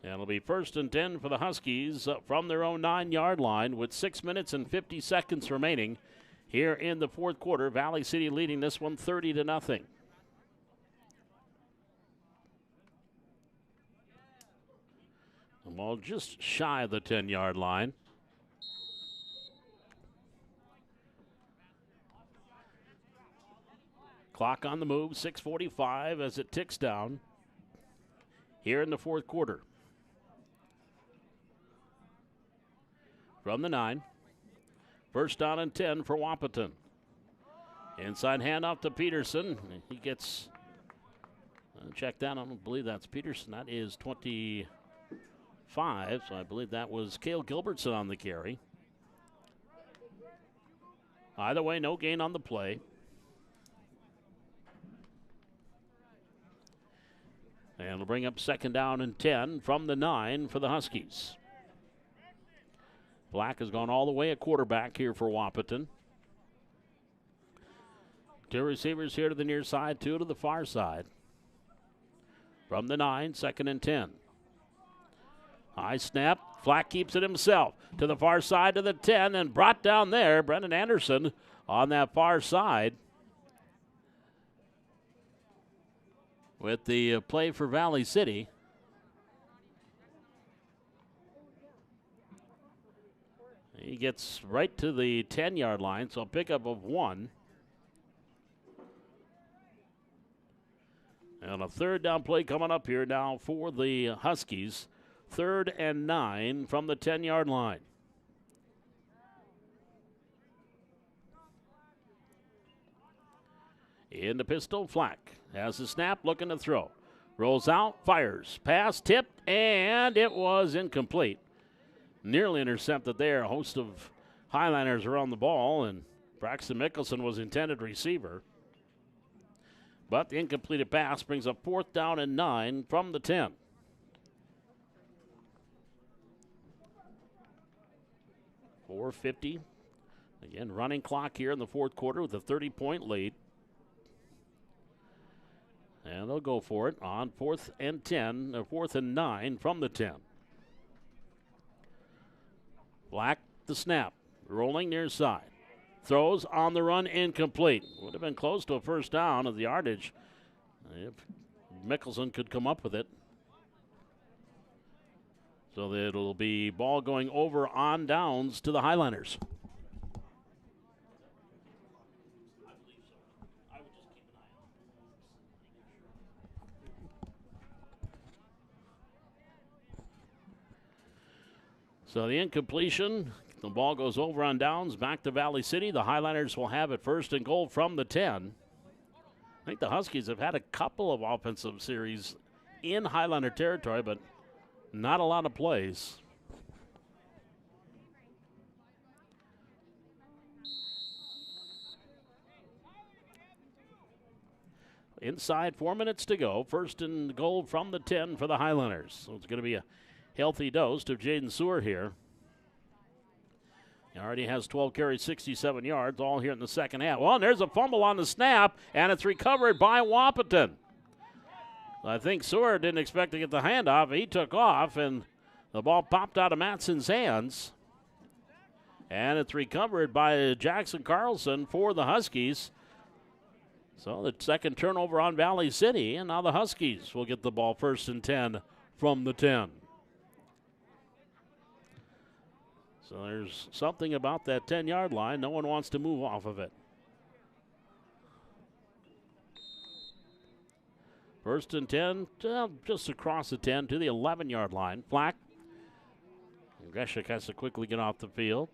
A: And it'll be 1st and 10 for the Huskies from their own 9-yard line with 6 minutes and 50 seconds remaining here in the 4th quarter. Valley City leading this one 30-0. The ball just shy of the 10-yard line. Clock on the move, 6:45 as it ticks down here in the 4th quarter. From the 9, 1st down and 10 for Wahpeton. Inside handoff to Peterson. He gets, check that, I don't believe that's Peterson. That is 25, so I believe that was Cale Gilbertson on the carry. Either way, no gain on the play. And it'll bring up 2nd down and 10 from the 9 for the Huskies. Black has gone all the way at quarterback here for Wahpeton. 2 receivers here to the near side, 2 to the far side. From the 9, 2nd and 10. High snap. Flack keeps it himself. To the far side to the 10 and brought down there. Brendan Anderson on that far side. With the play for Valley City. He gets right to the 10-yard line, so a pickup of 1. And a 3rd down play coming up here now for the Huskies. 3rd and 9 from the 10-yard line. In the pistol, Flack has the snap, looking to throw. Rolls out, fires, pass, tipped, and it was incomplete. Nearly intercepted there. A host of Highlanders are on the ball, and Braxton Mickelson was intended receiver. But the incompleted pass brings up 4th down and 9 from the 10. .450. Again, running clock here in the 4th quarter with a 30-point lead. And they'll go for it on 4th and 10, or 4th and 9 from the 10. Black, the snap, rolling near side. Throws on the run, incomplete. Would have been close to a 1st down of the yardage if Mickelson could come up with it. So that it'll be ball going over on downs to the Highlanders. So the incompletion, the ball goes over on downs, back to Valley City. The Highlanders will have it 1st and goal from the 10. I think the Huskies have had a couple of offensive series in Highlander territory, but not a lot of plays. Inside, 4 minutes to go. 1st and goal from the 10 for the Highlanders. So it's going to be a healthy dose to Jaden Sewer here. He already has 12 carries, 67 yards, all here in the 2nd half. Well, and there's a fumble on the snap, and it's recovered by Wahpeton. I think Seward didn't expect to get the handoff. He took off, and the ball popped out of Matson's hands. And it's recovered by Jackson Carlson for the Huskies. So the second turnover on Valley City, and now the Huskies will get the ball 1st and 10 from the 10. So there's something about that 10-yard line. No one wants to move off of it. 1st and 10, just across the 10 to the 11-yard line. Flack. Greshik has to quickly get off the field.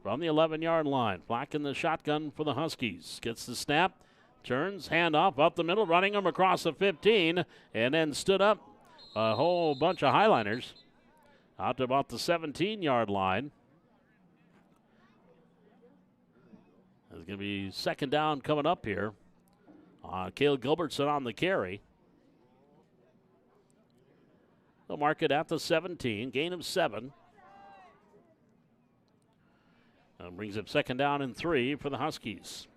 A: From the 11-yard line, Flack in the shotgun for the Huskies. Gets the snap, turns, handoff up the middle, running him across the 15, and then stood up a whole bunch of Highliners out to about the 17-yard line. There's going to be 2nd down coming up here. Cale Gilbertson on the carry. They'll mark it at the 17, gain of 7. Brings up 2nd down and 3 for the Huskies.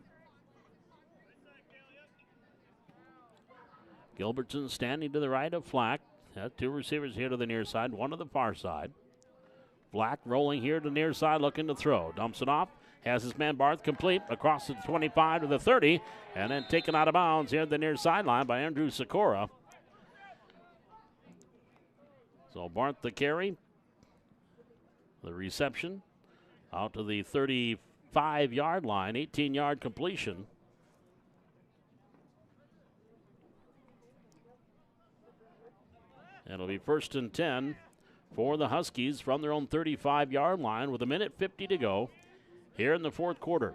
A: Gilbertson standing to the right of Flack. Has 2 receivers here to the near side, 1 to the far side. Flack rolling here to the near side, looking to throw. Dumps it off. Has his man Barth complete across the 25 to the 30, and then taken out of bounds here at the near sideline by Andrew Sikora. So Barth the carry. The reception out to the 35-yard line, 18-yard completion. It'll be 1st and 10 for the Huskies from their own 35-yard line with 1:50 to go here in the 4th quarter.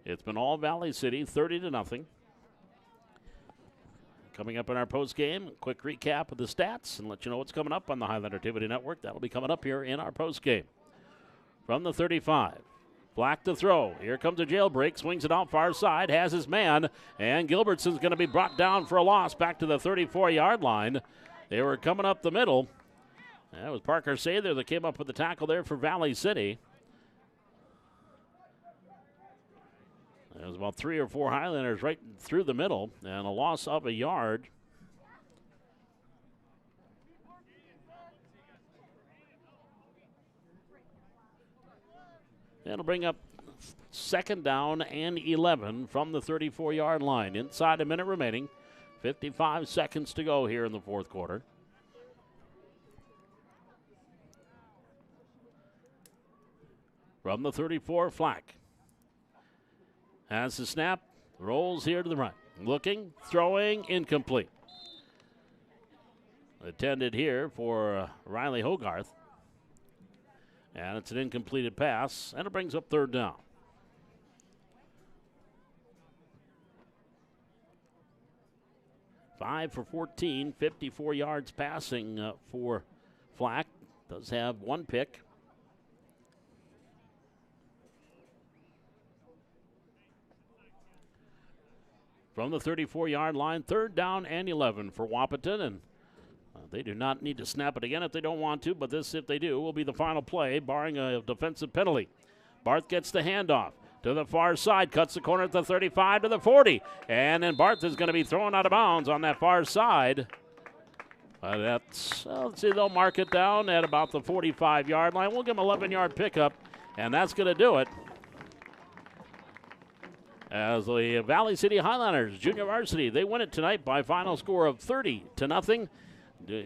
A: It's been all Valley City, 30-0. Coming up in our post game, quick recap of the stats and let you know what's coming up on the Highlander Activity Network. That'll be coming up here in our post game. From the 35, Black to throw. Here comes a jailbreak, swings it out far side, has his man, and Gilbertson's going to be brought down for a loss back to the 34-yard line. They were coming up the middle. That was Parker Sather that came up with the tackle there for Valley City. There was about 3 or 4 Highlanders right through the middle, and a loss of a yard. That'll bring up 2nd down and 11 from the 34-yard line. Inside a minute remaining. 55 seconds to go here in the 4th quarter. From the 34, Flack has the snap, rolls here to the right. Looking, throwing, incomplete. Intended here for Riley Hogarth. And it's an incompleted pass, and it brings up 3rd down. Five for 14, 54 yards passing for Flack. Does have 1 pick. From the 34-yard line, 3rd down and 11 for Wahpeton, and they do not need to snap it again if they don't want to, but this, if they do, will be the final play, barring a defensive penalty. Barth gets the handoff to the far side, cuts the corner at the 35 to the 40, and then Barth is going to be thrown out of bounds on that far side. Let's see, they'll mark it down at about the 45-yard line. We'll give them 11-yard pickup, and that's going to do it. As the Valley City Highlanders, junior varsity, they win it tonight by a final score of 30-0.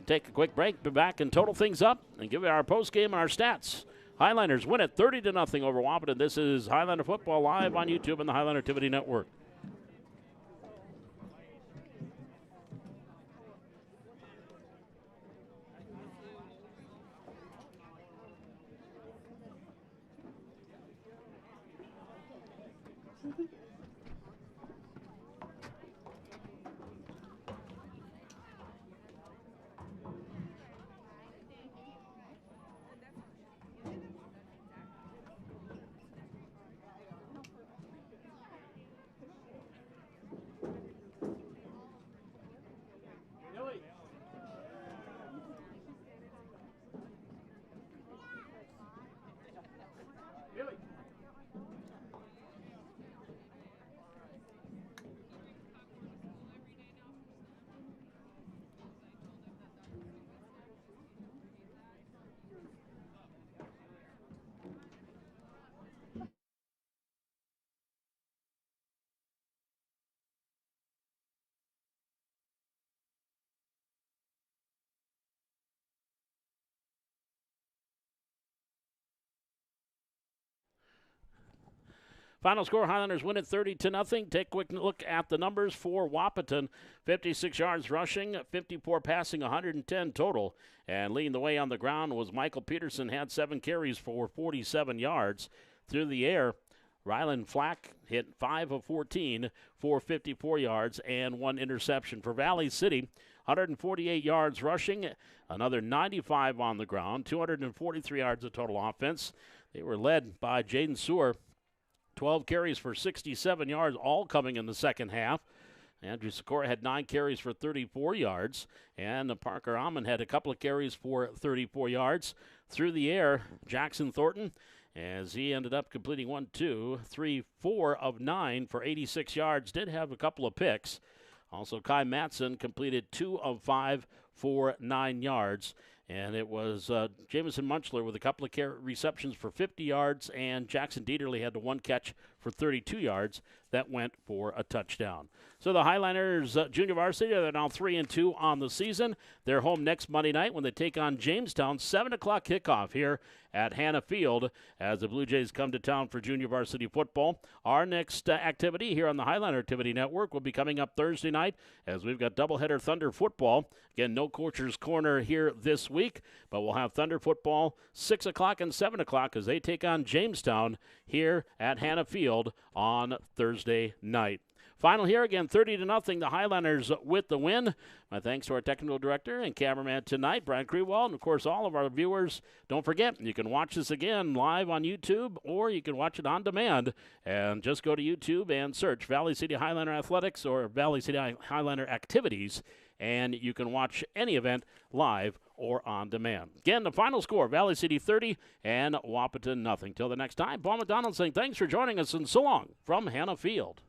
A: Take a quick break, be back and total things up and give you our post game and our stats. Highlanders win it 30-0 over Wahpeton. This is Highlander Football live on YouTube and the Highlander Activity Network. Final score, Highlanders win it 30-0. Take a quick look at the numbers for Wahpeton. 56 yards rushing, 54 passing, 110 total. And leading the way on the ground was Michael Peterson, had 7 carries for 47 yards. Through the air, Rylan Flack hit 5 of 14 for 54 yards and 1 interception. For Valley City, 148 yards rushing, another 95 on the ground, 243 yards of total offense. They were led by Jaden Sewer, 12 carries for 67 yards, all coming in the second half. Andrew Sikora had 9 carries for 34 yards, and Parker Amon had a couple of carries for 34 yards. Through the air, Jackson Thornton, as he ended up completing 4 of 9 for 86 yards, did have a couple of picks. Also, Kai Matson completed 2 of 5 for 9 yards. And it was Jamison Munchler with a couple of receptions for 50 yards, and Jackson Dieterle had the 1 catch for 32 yards that went for a touchdown. So the Highlanders junior varsity, they're now 3-2 on the season. They're home next Monday night when they take on Jamestown. 7 o'clock kickoff here at Hannah Field as the Blue Jays come to town for junior varsity football. Our next activity here on the Highlander Activity Network will be coming up Thursday night as we've got doubleheader Thunder football. Again, no Coach's Corner here this week, but we'll have Thunder football 6 o'clock and 7 o'clock as they take on Jamestown here at Hannah Field on Thursday night. Final here again, 30-0. The Highlanders with the win. My thanks to our technical director and cameraman tonight, Brian Krewald, and of course all of our viewers. Don't forget, you can watch this again live on YouTube, or you can watch it on demand. And just go to YouTube and search Valley City Highlander Athletics or Valley City Highlander Activities, and you can watch any event live or on demand. Again, the final score, Valley City 30 and Wahpeton 0. Till the next time, Paul McDonald saying thanks for joining us, and so long from Hannah Field.